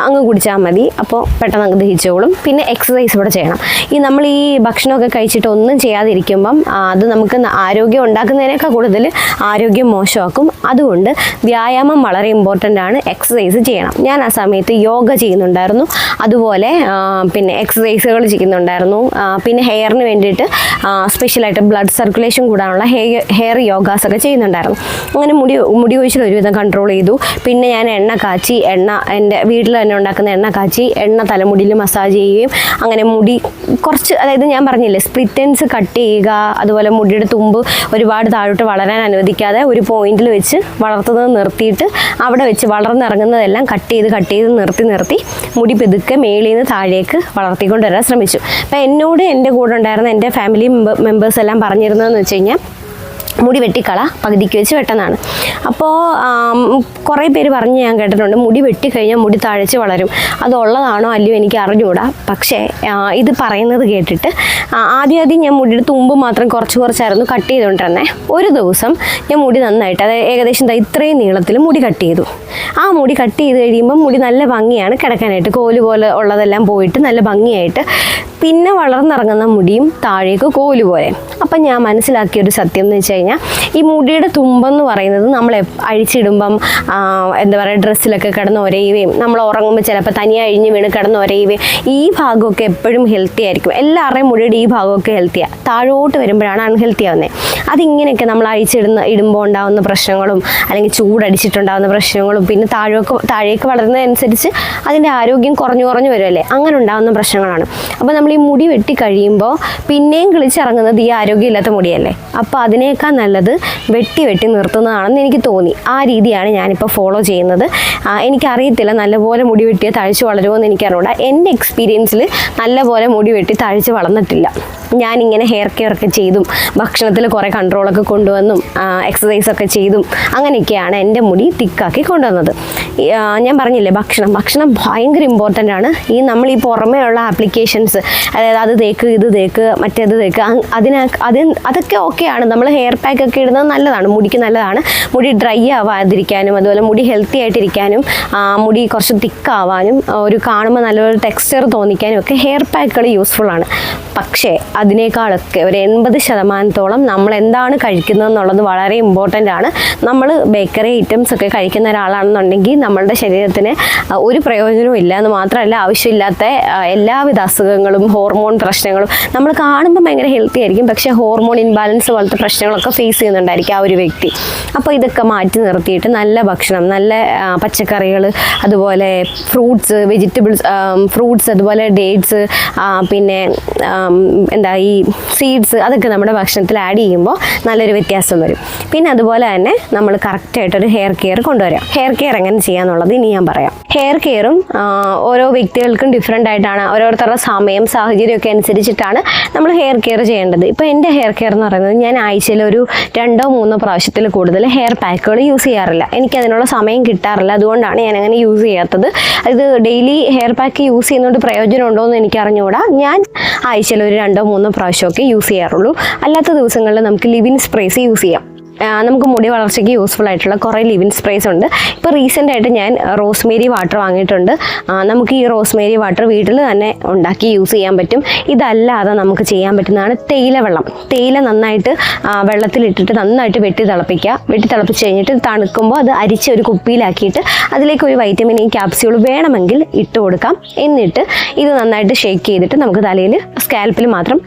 അങ്ങ് കുടിച്ചാൽ മതി. അപ്പോൾ പെട്ടെന്ന് അങ്ങ് ദഹിച്ചോളും. പിന്നെ എക്സസൈസ് ഇവിടെ ചെയ്യണം. നമ്മൾ ഈ ഭക്ഷണമൊക്കെ കഴിച്ചിട്ട് ഒന്നും ചെയ്യാതിരിക്കുമ്പം അത് നമുക്ക് ആരോഗ്യം ഉണ്ടാക്കുന്നതിനേക്കാൾ കൂടുതൽ ആരോഗ്യം മോശമാക്കും. അതുകൊണ്ട് വ്യായാമം വളരെ ഇമ്പോർട്ടൻ്റ് ആണ്. എക്സസൈസ് ചെയ്യണം. ഞാൻ ആ സമയത്ത് യോഗ ചെയ്യുന്നുണ്ടായിരുന്നു, അതുപോലെ പിന്നെ എക്സസൈസുകൾ ചെയ്യുന്നുണ്ടായിരുന്നു. പിന്നെ ഹെയറിന് വേണ്ടിയിട്ട് സ്പെഷ്യലായിട്ട് ബ്ലഡ് സർക്കുലേഷൻ കൂടാനുള്ള ഹെയർ യോഗാസ് ഒക്കെ ചെയ്യുന്നുണ്ടായിരുന്നു. അങ്ങനെ മുടി കൊഴിച്ചിൽ ഒരുവിധം കൺട്രോൾ ചെയ്തു. പിന്നെ ഞാൻ എണ്ണ എൻ്റെ വീട്ടിൽ തന്നെ ഉണ്ടാക്കുന്ന എണ്ണ കാച്ചി തലമുടിയിൽ മസാജ് ചെയ്യുകയും അങ്ങനെ മുടി കുറച്ച്, അതായത് ഞാൻ പറഞ്ഞില്ലേ സ്പ്ലിറ്റ് എൻഡ്സ് കട്ട് ചെയ്യുക, അതുപോലെ മുടിയുടെ തുമ്പ് ഒരുപാട് താഴോട്ട് വളരാൻ അനുവദിക്കാതെ ഒരു പോയിന്റിൽ വെച്ച് വളർത്തുന്നത് നിർത്തിയിട്ട് അവിടെ വെച്ച് വളർന്നിറങ്ങുന്നതെല്ലാം കട്ട് ചെയ്ത് നിർത്തി മുടി പെതുക്കെ മേളിൽ നിന്ന് താഴേക്ക് വളർത്തിക്കൊണ്ട് വരാൻ ശ്രമിച്ചു. അപ്പം എന്നോട് എൻ്റെ കൂടെ ഉണ്ടായിരുന്ന എൻ്റെ ഫാമിലി മെമ്പേഴ്സ് എല്ലാം പറഞ്ഞിരുന്നതെന്ന് വെച്ച് കഴിഞ്ഞാൽ, മുടി വെട്ടിക്കള, പകുതിക്ക് വെച്ച് വെട്ടെന്നാണ്. അപ്പോൾ കുറേ പേര് പറഞ്ഞ് ഞാൻ കേട്ടിട്ടുണ്ട്, മുടി വെട്ടിക്കഴിഞ്ഞാൽ മുടി താഴച്ച് വളരും. അതുള്ളതാണോ അല്ലയോ എനിക്ക് അറിഞ്ഞുകൂടാ. പക്ഷേ ഇത് പറയുന്നത് കേട്ടിട്ട് ആദ്യം ഞാൻ മുടിയുടെ തുമ്പ് മാത്രം കുറച്ചായിരുന്നു കട്ട് ചെയ്തുകൊണ്ടിരുന്നത്. ഒരു ദിവസം ഞാൻ മുടി നന്നായിട്ട്, അതായത് ഏകദേശം ഇത്രയും നീളത്തിൽ മുടി കട്ട് ചെയ്തു. ആ മുടി കട്ട് ചെയ്ത് കഴിയുമ്പം മുടി നല്ല ഭംഗിയാണ് കിടക്കാനായിട്ട്, കോല് പോലെ ഉള്ളതെല്ലാം പോയിട്ട് നല്ല ഭംഗിയായിട്ട്. പിന്നെ വളർന്നിറങ്ങുന്ന മുടിയും താഴേക്ക് കോല് പോലെ. അപ്പം ഞാൻ മനസ്സിലാക്കിയൊരു സത്യം എന്ന് വെച്ച് കഴിഞ്ഞാൽ, ഈ മുടിയുടെ തുമ്പെന്ന് പറയുന്നത് നമ്മൾ അഴിച്ചിടുമ്പം എന്താ പറയുക, ഡ്രസ്സിലൊക്കെ കിടന്ന് ഒരയുകയും നമ്മൾ ഉറങ്ങുമ്പോൾ ചിലപ്പോൾ തനിയെ അഴിഞ്ഞ് വീണ് കിടന്ന് ഒരയുകയും, ഈ ഭാഗമൊക്കെ എപ്പോഴും ഹെൽത്തി ആയിരിക്കും. എല്ലാവരുടെയും മുടിയുടെ ഈ ഭാഗമൊക്കെ ഹെൽത്തിയാണ്. താഴോട്ട് വരുമ്പോഴാണ് അൺഹെൽത്തി ആവുന്നത്. അതിങ്ങനെയൊക്കെ നമ്മൾ ഇടുമ്പോൾ ഉണ്ടാകുന്ന പ്രശ്നങ്ങളും, അല്ലെങ്കിൽ ചൂടടിച്ചിട്ടുണ്ടാകുന്ന പ്രശ്നങ്ങളും, പിന്നെ താഴേക്ക് വളരുന്നതനുസരിച്ച് അതിൻ്റെ ആരോഗ്യം കുറഞ്ഞു വരുമല്ലേ, അങ്ങനെ ഉണ്ടാകുന്ന പ്രശ്നങ്ങളാണ്. അപ്പോൾ നമ്മൾ ഈ മുടി വെട്ടി കഴിയുമ്പോൾ പിന്നെയും കിളിച്ചിറങ്ങുന്നത് ഈ ആരോഗ്യമില്ലാത്ത മുടിയല്ലേ. അപ്പോൾ അതിനേക്കാൾ നല്ലത് വെട്ടി നിർത്തുന്നതാണെന്ന് എനിക്ക് തോന്നി. ആ രീതിയാണ് ഞാനിപ്പോൾ ഫോളോ ചെയ്യുന്നത്. എനിക്കറിയത്തില്ല നല്ലപോലെ മുടി വെട്ടിയാൽ തഴച്ച് വളരുമോ എന്ന് എനിക്കറിയില്ല. എൻ്റെ എക്സ്പീരിയൻസിൽ നല്ലപോലെ മുടി വെട്ടി തഴച്ച് വളർന്നിട്ടില്ല. ഞാനിങ്ങനെ ഹെയർ കെയർ ഒക്കെ ചെയ്തും ഭക്ഷണത്തിൽ കുറേ കൺട്രോളൊക്കെ കൊണ്ടുവന്നും എക്സസൈസൊക്കെ ചെയ്തും അങ്ങനെയൊക്കെയാണ് എൻ്റെ മുടി തിക്കാക്കി കൊണ്ടുവന്നത്. ഞാൻ പറഞ്ഞില്ലേ ഭക്ഷണം ഭയങ്കര ഇമ്പോർട്ടൻ്റ് ആണ്. നമ്മൾ ഈ പുറമേ ഉള്ള ആപ്ലിക്കേഷൻസ്, അതായത് അത് തേക്ക്, ഇത് തേക്ക്, മറ്റേത് തേക്ക്, അതൊക്കെ ഓക്കെയാണ്. നമ്മൾ ഹെയർ പാക്ക് ഒക്കെ ഇടുന്നത് നല്ലതാണ്, മുടിക്ക് നല്ലതാണ്. മുടി ഡ്രൈ ആവാതിരിക്കാനും, അതുപോലെ മുടി ഹെൽത്തി ആയിട്ടിരിക്കാനും, മുടി കുറച്ച് തിക്കാവാനും, ഒരു കാണുമ്പോൾ നല്ലൊരു ടെക്സ്ചർ തോന്നിക്കാനും ഒക്കെ ഹെയർ പാക്കുകൾ യൂസ്ഫുൾ ആണ്. പക്ഷേ അതിനേക്കാളൊക്കെ ഒരു 80% നമ്മൾ എന്താണ് കഴിക്കുന്നത് എന്നുള്ളത് വളരെ ഇമ്പോർട്ടൻ്റ് ആണ്. നമ്മൾ ബേക്കറി ഐറ്റംസ് ഒക്കെ കഴിക്കുന്ന ഒരാളാണെന്നുണ്ടെങ്കിൽ നമ്മളുടെ ശരീരത്തിന് ഒരു പ്രയോജനവും ഇല്ല എന്ന് മാത്രമല്ല, ആവശ്യമില്ലാത്ത എല്ലാവിധ അസുഖങ്ങളും ഹോർമോൺ പ്രശ്നങ്ങളും നമ്മൾ കാണുമ്പോൾ ഭയങ്കര ഹെൽത്തി ആയിരിക്കും, പക്ഷേ ഹോർമോൺ ഇൻബാലൻസ് പോലത്തെ പ്രശ്നങ്ങളൊക്കെ ഫേസ് ചെയ്യുന്നുണ്ടായിരിക്കും ആ ഒരു വ്യക്തി. അപ്പോൾ ഇതൊക്കെ മാറ്റി നിർത്തിയിട്ട് നല്ല ഭക്ഷണം, നല്ല പച്ചക്കറികൾ, അതുപോലെ ഫ്രൂട്ട്സ്, വെജിറ്റബിൾസ്, ഫ്രൂട്ട്സ്, അതുപോലെ ഡേറ്റ്സ്, പിന്നെ എന്താ ഈ സീഡ്സ്, അതൊക്കെ നമ്മുടെ ഭക്ഷണത്തിൽ ആഡ് ചെയ്യുമ്പോൾ നല്ലൊരു വ്യത്യാസം വരും. പിന്നെ അതുപോലെ തന്നെ നമ്മൾ കറക്റ്റായിട്ടൊരു ഹെയർ കെയർ കൊണ്ടുവരാം. ഹെയർ കെയർ എങ്ങനെ ചെയ്യാന്നുള്ളത് ഇനി ഞാൻ പറയാം. ഹെയർ കെയറും ഓരോ വ്യക്തികൾക്കും ഡിഫറെൻ്റ് ആയിട്ടാണ്, ഓരോരുത്തരുടെ സമയം സാഹചര്യമൊക്കെ അനുസരിച്ചിട്ടാണ് നമ്മൾ ഹെയർ കെയർ ചെയ്യേണ്ടത്. ഇപ്പോൾ എൻ്റെ ഹെയർ കെയർ എന്ന് പറയുന്നത് ഞാൻ ആഴ്ചയിൽ ഒരു 2-3 പ്രാവശ്യത്തിൽ കൂടുതൽ ഹെയർ പാക്കുകൾ യൂസ് ചെയ്യാറില്ല. എനിക്കതിനുള്ള സമയം കിട്ടാറില്ല, അതുകൊണ്ടാണ് ഞാൻ അങ്ങനെ യൂസ് ചെയ്യാത്തത്. ഇത് ഡെയിലി ഹെയർ പാക്ക് യൂസ് ചെയ്യുന്നതുകൊണ്ട് പ്രയോജനം ഉണ്ടോ എന്ന് എനിക്ക് അറിഞ്ഞുകൂടാ. ഞാൻ ആഴ്ചയിൽ ഒരു 2-3 പ്രാവശ്യമൊക്കെ യൂസ് ചെയ്യാറുള്ളൂ. അല്ലാത്ത ദിവസങ്ങളിൽ നമുക്ക് ലിവിൻ സ്പ്രേസ് യൂസ് ചെയ്യാം. നമുക്ക് മുടി വളർച്ചയ്ക്ക് യൂസ്ഫുൾ ആയിട്ടുള്ള കുറേ ലിവിൻ സ്പ്രേസ് ഉണ്ട്. ഇപ്പോൾ റീസെൻ്റായിട്ട് ഞാൻ റോസ്മേരി വാട്ടർ വാങ്ങിയിട്ടുണ്ട്. നമുക്ക് ഈ റോസ്മേരി വാട്ടർ വീട്ടിൽ തന്നെ ഉണ്ടാക്കി യൂസ് ചെയ്യാൻ പറ്റും. ഇതല്ലാതെ നമുക്ക് ചെയ്യാൻ പറ്റുന്നതാണ് തേയില വെള്ളം. തേയില നന്നായിട്ട് വെള്ളത്തിലിട്ടിട്ട് നന്നായിട്ട് വെട്ടി തിളപ്പിച്ച് കഴിഞ്ഞിട്ട് തണുക്കുമ്പോൾ അത് അരിച്ച് ഒരു കുപ്പിയിലാക്കിയിട്ട് അതിലേക്ക് ഒരു വൈറ്റമിൻ ഇ ക്യാപ്സ്യൂൾ വേണമെങ്കിൽ ഇട്ട് കൊടുക്കാം. എന്നിട്ട് ഇത് നന്നായിട്ട് ഷേക്ക് ചെയ്തിട്ട് നമുക്ക് തലയിൽ സ്കാൽപ്പിൽ മാത്രം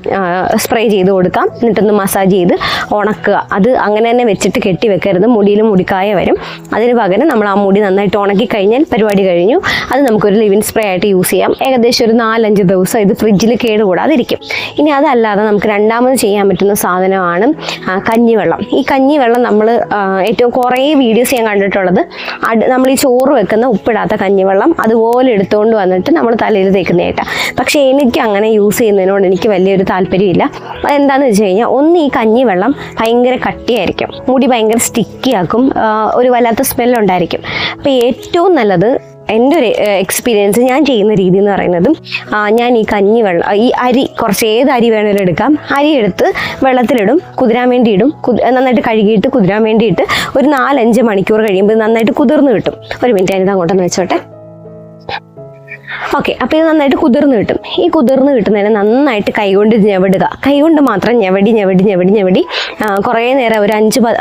സ്പ്രേ ചെയ്ത് കൊടുക്കാം. എന്നിട്ടൊന്ന് മസാജ് ചെയ്ത് ഉണക്കുക. അത് അങ്ങനെ തന്നെ വെച്ചിട്ട് കെട്ടി വെക്കരുത്, മുടിയിൽ മുടിക്കായ വരും. അതിന് പകരം നമ്മൾ ആ മുടി നന്നായിട്ട് ഉണക്കി കഴിഞ്ഞാൽ പരിപാടി കഴിഞ്ഞു. അത് നമുക്കൊരു ലിവിൻ സ്പ്രേ ആയിട്ട് യൂസ് ചെയ്യാം. ഏകദേശം ഒരു 4-5 ദിവസം ഇത് ഫ്രിഡ്ജിൽ കേടുകൂടാതിരിക്കും. ഇനി അതല്ലാതെ നമുക്ക് രണ്ടാമത് ചെയ്യാൻ പറ്റുന്ന സാധനമാണ് കഞ്ഞിവെള്ളം. ഈ കഞ്ഞിവെള്ളം നമ്മൾ ഏറ്റവും കുറേ വീഡിയോസ് ഞാൻ കണ്ടിട്ടുള്ളത് നമ്മൾ ഈ ചോറ് വെക്കുന്ന ഉപ്പിടാത്ത കഞ്ഞിവെള്ളം അതുപോലെ എടുത്തുകൊണ്ട് വന്നിട്ട് നമ്മൾ തലയിൽ തേക്കുന്നതായിട്ടാണ്. പക്ഷേ എനിക്ക് അങ്ങനെ യൂസ് ചെയ്യുന്നതിനോട് എനിക്ക് വലിയൊരു താല്പര്യമില്ല. അതെന്താണെന്ന് വെച്ച് കഴിഞ്ഞാൽ, ഒന്ന് ഈ കഞ്ഞിവെള്ളം ഭയങ്കര കട്ടിയായിരിക്കും, മുടി ഭയങ്കര സ്റ്റിക്കി ആക്കും, ഒരു വല്ലാത്ത സ്മെല്ലുണ്ടായിരിക്കും. അപ്പോൾ ഏറ്റവും നല്ലത് എൻ്റെ ഒരു എക്സ്പീരിയൻസ്, ഞാൻ ചെയ്യുന്ന രീതി എന്ന് പറയുന്നത്, ഞാൻ ഈ കഞ്ഞിവെള്ളം, ഈ അരി കുറച്ച് ഏത് അരി വേണമെങ്കിലും എടുക്കാം, അരി എടുത്ത് വെള്ളത്തിലിടും, കുതിരാൻ വേണ്ടി ഇടും, നന്നായിട്ട് കഴുകിയിട്ട് കുതിരാൻ വേണ്ടിയിട്ട് ഒരു 4-5 മണിക്കൂർ കഴിയുമ്പോൾ നന്നായിട്ട് കുതിർന്ന് കിട്ടും. ഒരു മിനിറ്റ് ഞാനിത് അങ്ങോട്ടൊന്ന് വെച്ചോട്ടെ. ഓക്കെ, അപ്പോൾ ഇത് നന്നായിട്ട് കുതിർന്ന് കിട്ടും. ഈ കുതിർന്ന് കിട്ടുന്നതിന് നന്നായിട്ട് കൈകൊണ്ട് ഞെവിടുക. കൈകൊണ്ട് മാത്രം ഞെവടി കുറേ നേരം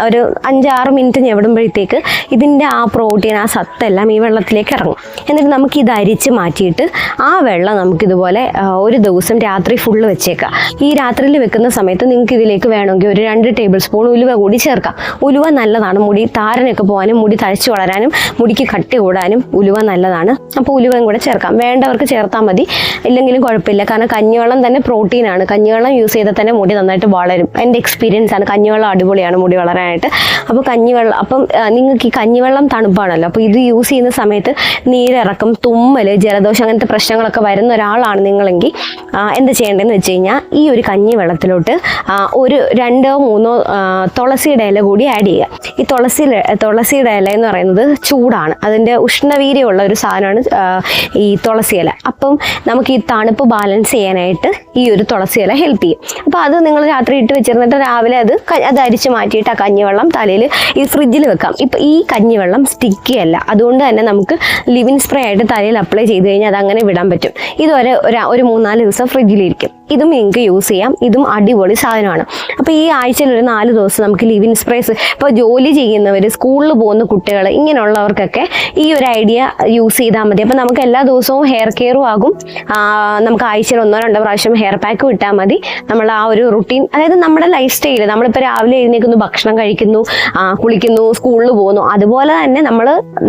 ഒരു 5-6 മിനിറ്റ് ഞെവിടുമ്പോഴത്തേക്ക് ഇതിൻ്റെ ആ പ്രോട്ടീൻ, ആ സത്തെല്ലാം ഈ വെള്ളത്തിലേക്ക് ഇറങ്ങും. എന്നിട്ട് നമുക്ക് ഇത് അരിച്ച് മാറ്റിയിട്ട് ആ വെള്ളം നമുക്കിതുപോലെ ഒരു ദിവസം രാത്രി ഫുള്ള് വെച്ചേക്കാം. ഈ രാത്രിയിൽ വെക്കുന്ന സമയത്ത് നിങ്ങൾക്ക് ഇതിലേക്ക് വേണമെങ്കിൽ ഒരു 2 ടേബിൾ സ്പൂൺ ഉലുവ കൂടി ചേർക്കാം. ഉലുവ നല്ലതാണ്, മുടി താരനൊക്കെ പോകാനും മുടി തഴച്ചു വളരാനും മുടിക്ക് കട്ടി കൂടാനും ഉലുവ നല്ലതാണ്. അപ്പോൾ ഉലുവയും കൂടെ ചേർക്കാം. വേണ്ടവർക്ക് ചേർത്താൽ മതി, ഇല്ലെങ്കിലും കുഴപ്പമില്ല. കാരണം കഞ്ഞിവെള്ളം തന്നെ പ്രോട്ടീനാണ്. കഞ്ഞിവെള്ളം യൂസ് ചെയ്താൽ തന്നെ മുടി നന്നായിട്ട് വളരും. എൻ്റെ എക്സ്പീരിയൻസ് ആണ്. കഞ്ഞിവെള്ളം അടിപൊളിയാണ് മുടി വളരാനായിട്ട്. അപ്പോൾ നിങ്ങൾക്ക് ഈ കഞ്ഞിവെള്ളം തണുപ്പാണല്ലോ, അപ്പോൾ ഇത് യൂസ് ചെയ്യുന്ന സമയത്ത് നീരിറക്കം, തുമ്മൽ, ജലദോഷം അങ്ങനത്തെ പ്രശ്നങ്ങളൊക്കെ വരുന്ന ഒരാളാണ് നിങ്ങളെങ്കിൽ എന്ത് ചെയ്യേണ്ടതെന്ന് വെച്ച് കഴിഞ്ഞാൽ, ഈ ഒരു കഞ്ഞിവെള്ളത്തിലോട്ട് ഒരു 2-3 തുളസിയുടെ ഇല കൂടി ആഡ് ചെയ്യുക. ഈ തുളസിയുടെ ഇല എന്ന് പറയുന്നത് ചൂടാണ്, അതിൻ്റെ ഉഷ്ണവീര്യമുള്ള ഒരു സാധനമാണ് ഈ തുളസി ഇല. അപ്പം നമുക്ക് ഈ തണുപ്പ് ബാലൻസ് ചെയ്യാനായിട്ട് ഈ ഒരു തുളസി ഇല ഹെൽപ്പ് ചെയ്യും. അപ്പോൾ അത് നിങ്ങൾ രാത്രി ഇട്ട് വെച്ചിരുന്നിട്ട് രാവിലെ അത് അരിച്ച് മാറ്റിയിട്ട് ആ കഞ്ഞിവെള്ളം തലയിൽ ഈ ഫ്രിഡ്ജിൽ വെക്കാം. ഇപ്പം ഈ കഞ്ഞിവെള്ളം സ്റ്റിക്കി അല്ല, അതുകൊണ്ട് തന്നെ നമുക്ക് ലിവിൻ സ്പ്രേ ആയിട്ട് തലയിൽ അപ്ലൈ ചെയ്ത് കഴിഞ്ഞാൽ അത് അങ്ങനെ വിടാൻ പറ്റും. ഇത് ഒരു 3-4 ദിവസം ഫ്രിഡ്ജിലിരിക്കും. ഇതും നിങ്ങൾക്ക് യൂസ് ചെയ്യാം. ഇതും അടിപൊളി സാധനമാണ്. അപ്പോൾ ഈ ആഴ്ചയിൽ ഒരു 4 ദിവസം നമുക്ക് ലിവിൻ സ്പ്രേസ്, ഇപ്പോൾ ജോലി ചെയ്യുന്നവർ, സ്കൂളിൽ പോകുന്ന കുട്ടികൾ, ഇങ്ങനെയുള്ളവർക്കൊക്കെ ഈ ഒരു ഐഡിയ യൂസ് ചെയ്താൽ മതി. അപ്പോൾ നമുക്ക് എല്ലാ ദിവസവും ഹെയർ കെയറും ആകും. നമുക്ക് ആഴ്ചയിൽ 1-2 പ്രാവശ്യം ഹെയർ പാക്ക് വിട്ടാൽ മതി. നമ്മൾ ആ ഒരു റുട്ടീൻ, അതായത് നമ്മുടെ ലൈഫ് സ്റ്റൈൽ, നമ്മളിപ്പോൾ രാവിലെ എഴുന്നേൽക്കുന്നു, ഭക്ഷണം കഴിക്കുന്നു, കുളിക്കുന്നു, സ്കൂളിൽ പോകുന്നു, അതുപോലെ തന്നെ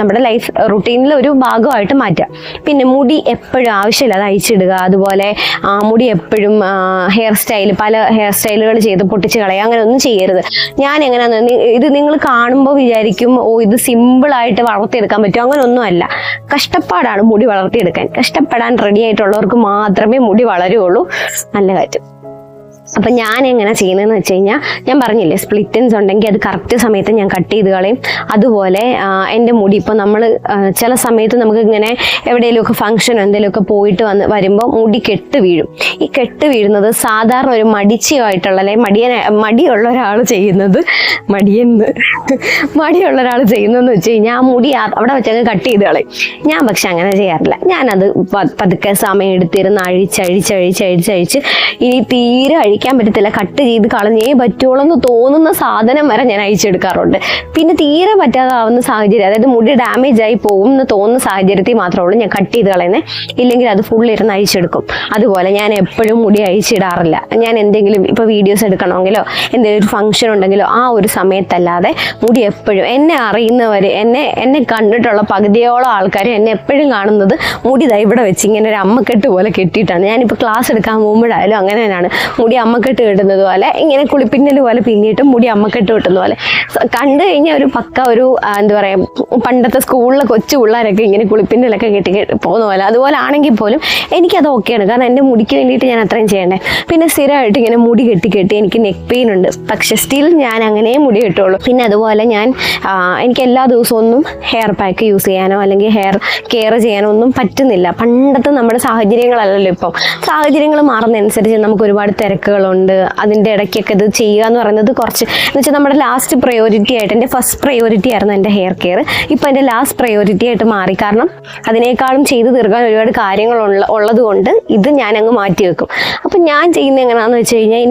നമ്മുടെ ലൈഫ് റുട്ടീനിൽ ഒരു ഭാഗമായിട്ട് മാറ്റുക. പിന്നെ മുടി എപ്പോഴും ആവശ്യമില്ലാതെ അഴിച്ചിടുക, അതുപോലെ മുടി എപ്പോഴും പല ഹെയർ സ്റ്റൈലുകൾ ചെയ്ത് പൊട്ടിച്ച് കളയുക, അങ്ങനെ ഒന്നും ചെയ്യരുത്. ഞാൻ എങ്ങനെയാണെന്ന് ഇത് നിങ്ങൾ കാണുമ്പോൾ വിചാരിക്കും, ഇത് സിമ്പിളായിട്ട് വളർത്തിയെടുക്കാൻ പറ്റും. അങ്ങനെയൊന്നും അല്ല, കഷ്ടപ്പാടാണ് മുടി വളർത്തിയെടുക്കാൻ. കഷ്ടപ്പെടാൻ റെഡി ആയിട്ടുള്ളവർക്ക് മാത്രമേ മുടി വളരുള്ളൂ. നല്ല കാര്യം. അപ്പം ഞാൻ എങ്ങനെ ചെയ്യുന്നതെന്ന് വെച്ച് കഴിഞ്ഞാൽ, ഞാൻ പറഞ്ഞില്ലേ സ്പ്ലിറ്റൻസ് ഉണ്ടെങ്കിൽ അത് കറക്റ്റ് സമയത്ത് ഞാൻ കട്ട് ചെയ്ത് കളയും. അതുപോലെ എൻ്റെ മുടി ഇപ്പോൾ നമ്മൾ ചില സമയത്ത് നമുക്ക് ഇങ്ങനെ എവിടെയെങ്കിലുമൊക്കെ ഫംഗ്ഷൻ എന്തെങ്കിലുമൊക്കെ പോയിട്ട് വരുമ്പോൾ മുടി കെട്ട് വീഴും. ഈ കെട്ട് വീഴുന്നത് സാധാരണ ഒരു മടിയുള്ള ഒരാൾ ചെയ്യുന്നത് ചെയ്യുന്നതെന്ന് വെച്ച് കഴിഞ്ഞാൽ, ആ മുടി അവിടെ വെച്ചങ്ങ് കട്ട് ചെയ്ത് കളയും. ഞാൻ പക്ഷെ അങ്ങനെ ചെയ്യാറില്ല. ഞാനത് പതുക്കെ സമയം എടുത്തിരുന്ന് അഴിച്ച് ഇനി തീരെ അഴിക്കാൻ സഹിക്കാൻ പറ്റത്തില്ല, കട്ട് ചെയ്ത് കളഞ്ഞേ പറ്റുള്ളൂ എന്ന് തോന്നുന്ന സാധനം വരെ ഞാൻ അഴിച്ചെടുക്കാറുണ്ട്. പിന്നെ തീരെ പറ്റാതാവുന്ന സാഹചര്യം, അതായത് മുടി ഡാമേജ് ആയി പോകും എന്ന് തോന്നുന്ന സാഹചര്യത്തിൽ മാത്രമേ ഉള്ളൂ ഞാൻ കട്ട് ചെയ്ത് കളയുന്നത്. ഇല്ലെങ്കിൽ അത് ഫുൾ ഇരുന്ന് അഴിച്ചെടുക്കും. അതുപോലെ ഞാൻ എപ്പോഴും മുടി അഴിച്ചിടാറില്ല. ഞാൻ എന്തെങ്കിലും ഇപ്പോൾ വീഡിയോസ് എടുക്കണമെങ്കിലോ എന്തെങ്കിലും ഒരു ഫംഗ്ഷൻ ഉണ്ടെങ്കിലോ ആ ഒരു സമയത്തല്ലാതെ മുടി എപ്പോഴും, എന്നെ അറിയുന്നവർ, എന്നെ കണ്ടിട്ടുള്ള പകുതിയോളം ആൾക്കാർ എന്നെ എപ്പോഴും കാണുന്നത് മുടി ദാ ഇവിടെ വെച്ച് ഇങ്ങനെ ഒരു അമ്മക്കെട്ട് പോലെ കെട്ടിയിട്ടാണ്. ഞാനിപ്പോൾ ക്ലാസ് എടുക്കാൻ പോകുമ്പോഴായാലും അങ്ങനെ തന്നെയാണ്. മുടി അമ്മക്കെട്ട് കെട്ടുന്നത് പോലെ, ഇങ്ങനെ കുളിപ്പിന്നൽ പോലെ പിന്നിയിട്ടും മുടി അമ്മക്കെട്ട് കെട്ടുന്ന പോലെ കണ്ടു കഴിഞ്ഞാൽ ഒരു പക്ക ഒരു എന്താ പറയുക, പണ്ടത്തെ സ്കൂളിലെ കൊച്ചു പിള്ളേരൊക്കെ ഇങ്ങനെ കുളിപ്പിന്നലൊക്കെ കെട്ടി പോകുന്ന പോലെ. അതുപോലെ ആണെങ്കിൽ പോലും എനിക്കത് ഓക്കെയാണ്, കാരണം എൻ്റെ മുടിക്ക് വേണ്ടിയിട്ട് ഞാൻ അത്രയും ചെയ്യണ്ടേ. പിന്നെ സ്ഥിരമായിട്ട് ഇങ്ങനെ മുടി കെട്ടി എനിക്ക് നെക്ക് പെയിൻ ഉണ്ട്. പക്ഷെ സ്റ്റിൽ ഞാൻ അങ്ങനെ മുടി കെട്ടുള്ളൂ. പിന്നെ അതുപോലെ എനിക്ക് എല്ലാ ദിവസവും ഒന്നും ഹെയർ പാക്ക് യൂസ് ചെയ്യാനോ അല്ലെങ്കിൽ ഹെയർ കെയർ ചെയ്യാനോ ഒന്നും പറ്റുന്നില്ല. പണ്ടത്തെ നമ്മുടെ സാഹചര്യങ്ങളല്ലല്ലോ ഇപ്പം. സാഹചര്യങ്ങൾ മാറുന്നതനുസരിച്ച് നമുക്ക് ഒരുപാട് തിരക്കുകളുണ്ട്. അതിൻ്റെ ഇടയ്ക്കൊക്കെ ഇത് ചെയ്യുക എന്ന് പറയുന്നത് കുറച്ച് എന്ന് വെച്ചാൽ നമ്മുടെ ലാസ്റ്റ് പ്രയോറിറ്റി ആയിട്ട്, എൻ്റെ ഫസ്റ്റ് പ്രയോറിറ്റി ആയിരുന്നു എൻ്റെ ഹെയർ കെയർ. ഇപ്പം എൻ്റെ ലാസ്റ്റ് പ്രയോറിറ്റി ആയിട്ട് മാറി. കാരണം അതിനേക്കാളും ചെയ്തു തീർക്കാൻ ഒരുപാട് കാര്യങ്ങൾ ഉള്ളത് കൊണ്ട് ഇത് ഞാൻ അങ്ങ് മാറ്റി വെക്കും. അപ്പം ഞാൻ ചെയ്യുന്നത് എങ്ങനെയാണെന്ന് വെച്ച് കഴിഞ്ഞാൽ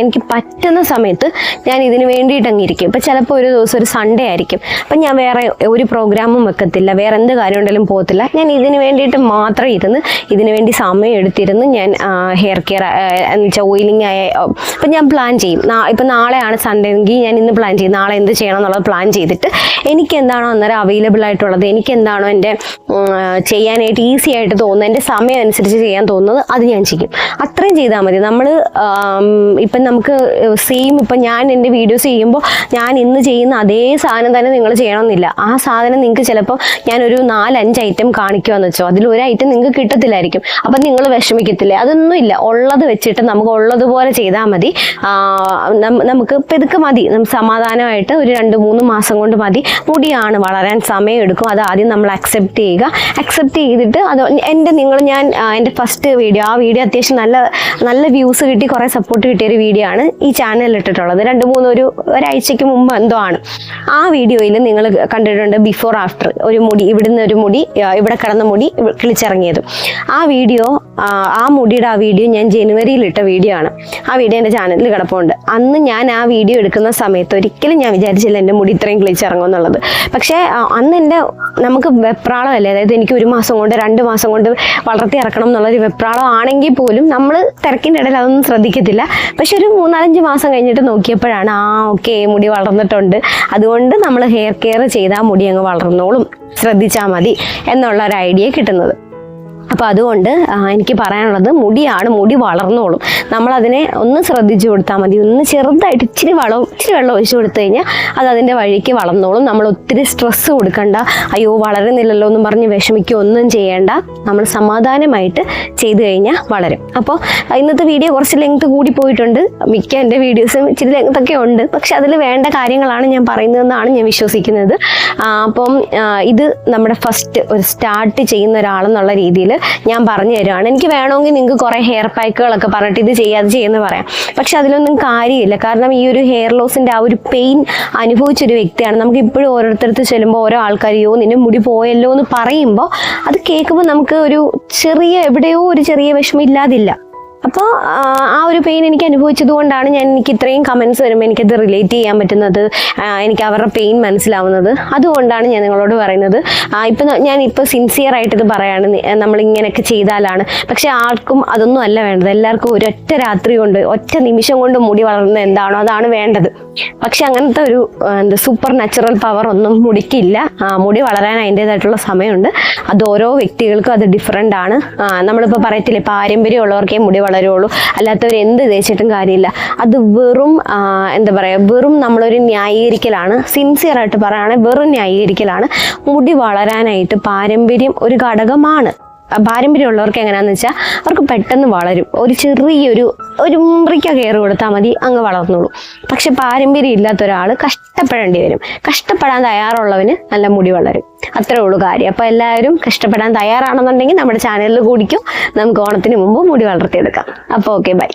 എനിക്ക് പറ്റുന്ന സമയത്ത് ഞാൻ ഇതിന് വേണ്ടിയിട്ട് അങ്ങിരിക്കും. ഇപ്പം ചിലപ്പോൾ ഒരു ദിവസം ഒരു സൺഡേ ആയിരിക്കും, അപ്പം ഞാൻ വേറെ ഒരു പ്രോഗ്രാമും വെക്കത്തില്ല, വേറെ എന്ത് കാര്യം ഉണ്ടെങ്കിലും പോകത്തില്ല. ഞാൻ ഇതിന് വേണ്ടിയിട്ട് മാത്രം ഇരുന്ന് ഇതിന് വേണ്ടി സമയം എടുത്തിരുന്ന് ഞാൻ ഹെയർ കെയർ എന്ന് വെച്ചാൽ ഓയിലിംഗ് ആയ ഇപ്പം ഞാൻ പ്ലാൻ ചെയ്യും. ഇപ്പം നാളെയാണ് സൺഡേ എങ്കിൽ ഞാൻ ഇന്ന് പ്ലാൻ ചെയ്യും നാളെ എന്ത് ചെയ്യണം എന്നുള്ളത് പ്ലാൻ ചെയ്തിട്ട് എനിക്ക് എന്താണോ അന്നേരം അവൈലബിൾ ആയിട്ടുള്ളത്, എനിക്ക് എന്താണോ എൻ്റെ ചെയ്യാനായിട്ട് ഈസി ആയിട്ട് തോന്നുന്നത്, എൻ്റെ സമയം അനുസരിച്ച് ചെയ്യാൻ തോന്നുന്നത് അത് ഞാൻ ചെയ്യും. അത്രയും ചെയ്താൽ മതി. നമ്മൾ ഇപ്പം നമുക്ക് സെയിം ഇപ്പം ഞാൻ എൻ്റെ വീഡിയോസ് ചെയ്യുമ്പോൾ ഞാൻ ഇന്ന് ചെയ്യുന്ന അതേ സാധനം തന്നെ നിങ്ങൾ ചെയ്യണമെന്നില്ല. ആ സാധനം നിങ്ങൾക്ക് ചിലപ്പോൾ ഞാനൊരു 4-5 ഐറ്റം കാണിക്കുമെന്ന് വെച്ചോ, അതിലൊരു ഐറ്റം നിങ്ങൾക്ക് കിട്ടത്തില്ലായിരിക്കും. അപ്പം നിങ്ങൾ വിഷമിക്കത്തില്ലേ? അതൊന്നും ഇല്ല. ഉള്ളത് വെച്ചിട്ട് നമുക്ക് ഉള്ളതുപോലെ ചെയ്താൽ മതി. നമുക്ക് ഇപ്പം ഇതൊക്കെ മതി. നമുക്ക് സമാധാനമായിട്ട് ഒരു 2-3 മാസം കൊണ്ട് മതി. മുടിയാണ് വളരാൻ സമയം എടുക്കും. അത് ആദ്യം നമ്മൾ അക്സെപ്റ്റ് ചെയ്യുക. അക്സെപ്റ്റ് ചെയ്തിട്ട് അത് എൻ്റെ ഫസ്റ്റ് വീഡിയോ, ആ വീഡിയോ അത്യാവശ്യം നല്ല വ്യൂസ് കിട്ടി, കുറേ സപ്പോർട്ട് കിട്ടിയൊരു വീഡിയോ ആണ് ഈ ചാനലിൽ ഇട്ടിട്ടുള്ളത്. 2-3 ഒരാഴ്ചയ്ക്ക് മുമ്പ് എന്തോ ആണ്. ആ വീഡിയോയിൽ നിങ്ങൾ കണ്ടിട്ടുണ്ട് ബിഫോർ ആഫ്റ്റർ. ഒരു മുടി ഇവിടുന്ന് ഒരു മുടി ഇവിടെ കിടന്ന മുടി കിളിച്ചിറങ്ങിയതും. ആ വീഡിയോ ഞാൻ ജനുവരിയിൽ ഇട്ട വീഡിയോ ആണ്. ആ വീഡിയോ എൻ്റെ ചാനലിൽ കിടപ്പുണ്ട്. അന്ന് ഞാൻ ആ വീഡിയോ എടുക്കുന്ന സമയത്ത് ഒരിക്കലും ഞാൻ വിചാരിച്ചില്ല എൻ്റെ മുടി ഇത്രയും കിളിച്ചിറങ്ങും എന്നുള്ളത്. പക്ഷേ അന്ന് നമുക്ക് വെപ്രാളമല്ലേ, അതായത് എനിക്ക് 1 മാസം കൊണ്ട് 2 മാസം കൊണ്ട് വളർത്തി ഇറക്കണം എന്നുള്ളൊരു വെപ്രാളം ആണെങ്കിൽ പോലും നമ്മൾ തിരക്കിൻ്റെ ഇടയിൽ അതൊന്നും ശ്രദ്ധിക്കത്തില്ല. പക്ഷെ ഒരു 3-4 മാസം കഴിഞ്ഞിട്ട് നോക്കിയപ്പോഴാണ് ഓക്കെ മുടി വളർന്നിട്ടുണ്ട്, അതുകൊണ്ട് നമ്മൾ ഹെയർ കെയർ ചെയ്താൽ മുടി അങ്ങ് വളർന്നോളും, ശ്രദ്ധിച്ചാൽ മതി എന്നുള്ള ഒരു ഐഡിയ കിട്ടുന്നത്. അപ്പോൾ അതുകൊണ്ട് എനിക്ക് പറയാനുള്ളത് മുടി വളർന്നോളും. നമ്മളതിനെ ഒന്ന് ശ്രദ്ധിച്ചു കൊടുത്താൽ മതി. ഒന്ന് ചെറുതായിട്ട് ഇച്ചിരി വെള്ളം ഒഴിച്ചു കൊടുത്തു കഴിഞ്ഞാൽ അത് അതിൻ്റെ വഴിക്ക് വളർന്നോളും. നമ്മൾ ഒത്തിരി സ്ട്രെസ്സ് കൊടുക്കണ്ട, അയ്യോ വളരുന്നില്ലല്ലോ എന്നും പറഞ്ഞ് വിഷമിക്കുകയൊന്നും ചെയ്യേണ്ട. നമ്മൾ സമാധാനമായിട്ട് ചെയ്തു കഴിഞ്ഞാൽ വളരും. അപ്പോൾ ഇന്നത്തെ വീഡിയോ കുറച്ച് ലെങ്ത് കൂടി പോയിട്ടുണ്ട്. മിക്ക എൻ്റെ വീഡിയോസും ഇച്ചിരി ലെങ്ത്തൊക്കെ ഉണ്ട്, പക്ഷെ അതിൽ വേണ്ട കാര്യങ്ങളാണ് ഞാൻ പറയുന്നതെന്നാണ് ഞാൻ വിശ്വസിക്കുന്നത്. അപ്പം ഇത് നമ്മുടെ ഫസ്റ്റ് ഒരു സ്റ്റാർട്ട് ചെയ്യുന്ന ഒരാളെന്നുള്ള രീതിയിൽ ഞാൻ പറഞ്ഞു തരുവാണ്. എനിക്ക് വേണമെങ്കിൽ നിങ്ങൾക്ക് കുറേ ഹെയർ പാക്കുകളൊക്കെ പറഞ്ഞിട്ട് ഇത് ചെയ്യുമെന്ന് പറയാം, പക്ഷെ അതിലൊന്നും കാര്യമില്ല. കാരണം ഈ ഒരു ഹെയർ ലോസിൻ്റെ ആ ഒരു പെയിൻ അനുഭവിച്ചൊരു വ്യക്തിയാണ്. നമുക്ക് ഇപ്പോഴും ഓരോരുത്തർക്ക് ചെല്ലുമ്പോൾ ഓരോ ആൾക്കാർ നിന്റെ മുടി പോയല്ലോ എന്ന് പറയുമ്പോൾ അത് കേൾക്കുമ്പോൾ നമുക്ക് എവിടെയോ ഒരു ചെറിയ വിഷമം ഇല്ലാതില്ല. അപ്പോൾ ആ ഒരു പെയിൻ എനിക്ക് അനുഭവിച്ചത് കൊണ്ടാണ് എനിക്ക് ഇത്രയും കമൻസ് വരുമ്പോൾ എനിക്കത് റിലേറ്റ് ചെയ്യാൻ പറ്റുന്നത്, എനിക്ക് അവരുടെ പെയിൻ മനസ്സിലാവുന്നത്. അതുകൊണ്ടാണ് ഞാൻ നിങ്ങളോട് പറയുന്നത്. ഞാനിപ്പോൾ സിൻസിയർ ആയിട്ടിത് പറയാണ്, നമ്മളിങ്ങനെയൊക്കെ ചെയ്താലാണ്. പക്ഷെ ആർക്കും അതൊന്നും അല്ല വേണ്ടത്. എല്ലാവർക്കും ഒരൊറ്റ രാത്രി കൊണ്ട്, ഒറ്റ നിമിഷം കൊണ്ട് മുടി വളർന്നത് എന്താണോ അതാണ് വേണ്ടത്. പക്ഷെ അങ്ങനത്തെ ഒരു സൂപ്പർ നാച്ചുറൽ പവർ ഒന്നും മുടിക്കില്ല. മുടി വളരാൻ അതിൻ്റേതായിട്ടുള്ള സമയമുണ്ട്. അത് ഓരോ വ്യക്തികൾക്കും അത് ഡിഫറെൻ്റ് ആണ്. നമ്മളിപ്പോൾ പറയത്തില്ലേ, പാരമ്പര്യമുള്ളവർക്കേ മുടി വളരുള്ളൂ, അല്ലാത്തവർ എന്ത് തേച്ചിട്ടും കാര്യമില്ല. അത് വെറും നമ്മളൊരു ന്യായീകരിക്കലാണ്. സിൻസിയറായിട്ട് പറയുകയാണെങ്കിൽ വെറും ന്യായീകരിക്കലാണ്. മുടി വളരാനായിട്ട് പാരമ്പര്യം ഒരു ഘടകമാണ്. പാരമ്പര്യമുള്ളവർക്ക് എങ്ങനെയാണെന്ന് വെച്ചാൽ അവർക്ക് പെട്ടെന്ന് വളരും. ഒരു ചെറിയൊരു ഉമ്പ്രിക്ക കെയർ കൊടുത്താൽ മതി, അങ്ങ് വളർന്നോളൂ. പക്ഷെ പാരമ്പര്യം ഇല്ലാത്ത ഒരാൾ കഷ്ടപ്പെടേണ്ടി വരും. കഷ്ടപ്പെടാൻ തയ്യാറുള്ളവന് നല്ല മുടി വളരും. അത്രേ ഉള്ളൂ കാര്യം. അപ്പോൾ എല്ലാവരും കഷ്ടപ്പെടാൻ തയ്യാറാണെന്നുണ്ടെങ്കിൽ നമ്മുടെ ചാനലിൽ കൂടിക്കും, നമുക്ക് ഓണത്തിന് മുമ്പ് മുടി വളർത്തിയെടുക്കാം. അപ്പോൾ ഓക്കെ, ബൈ.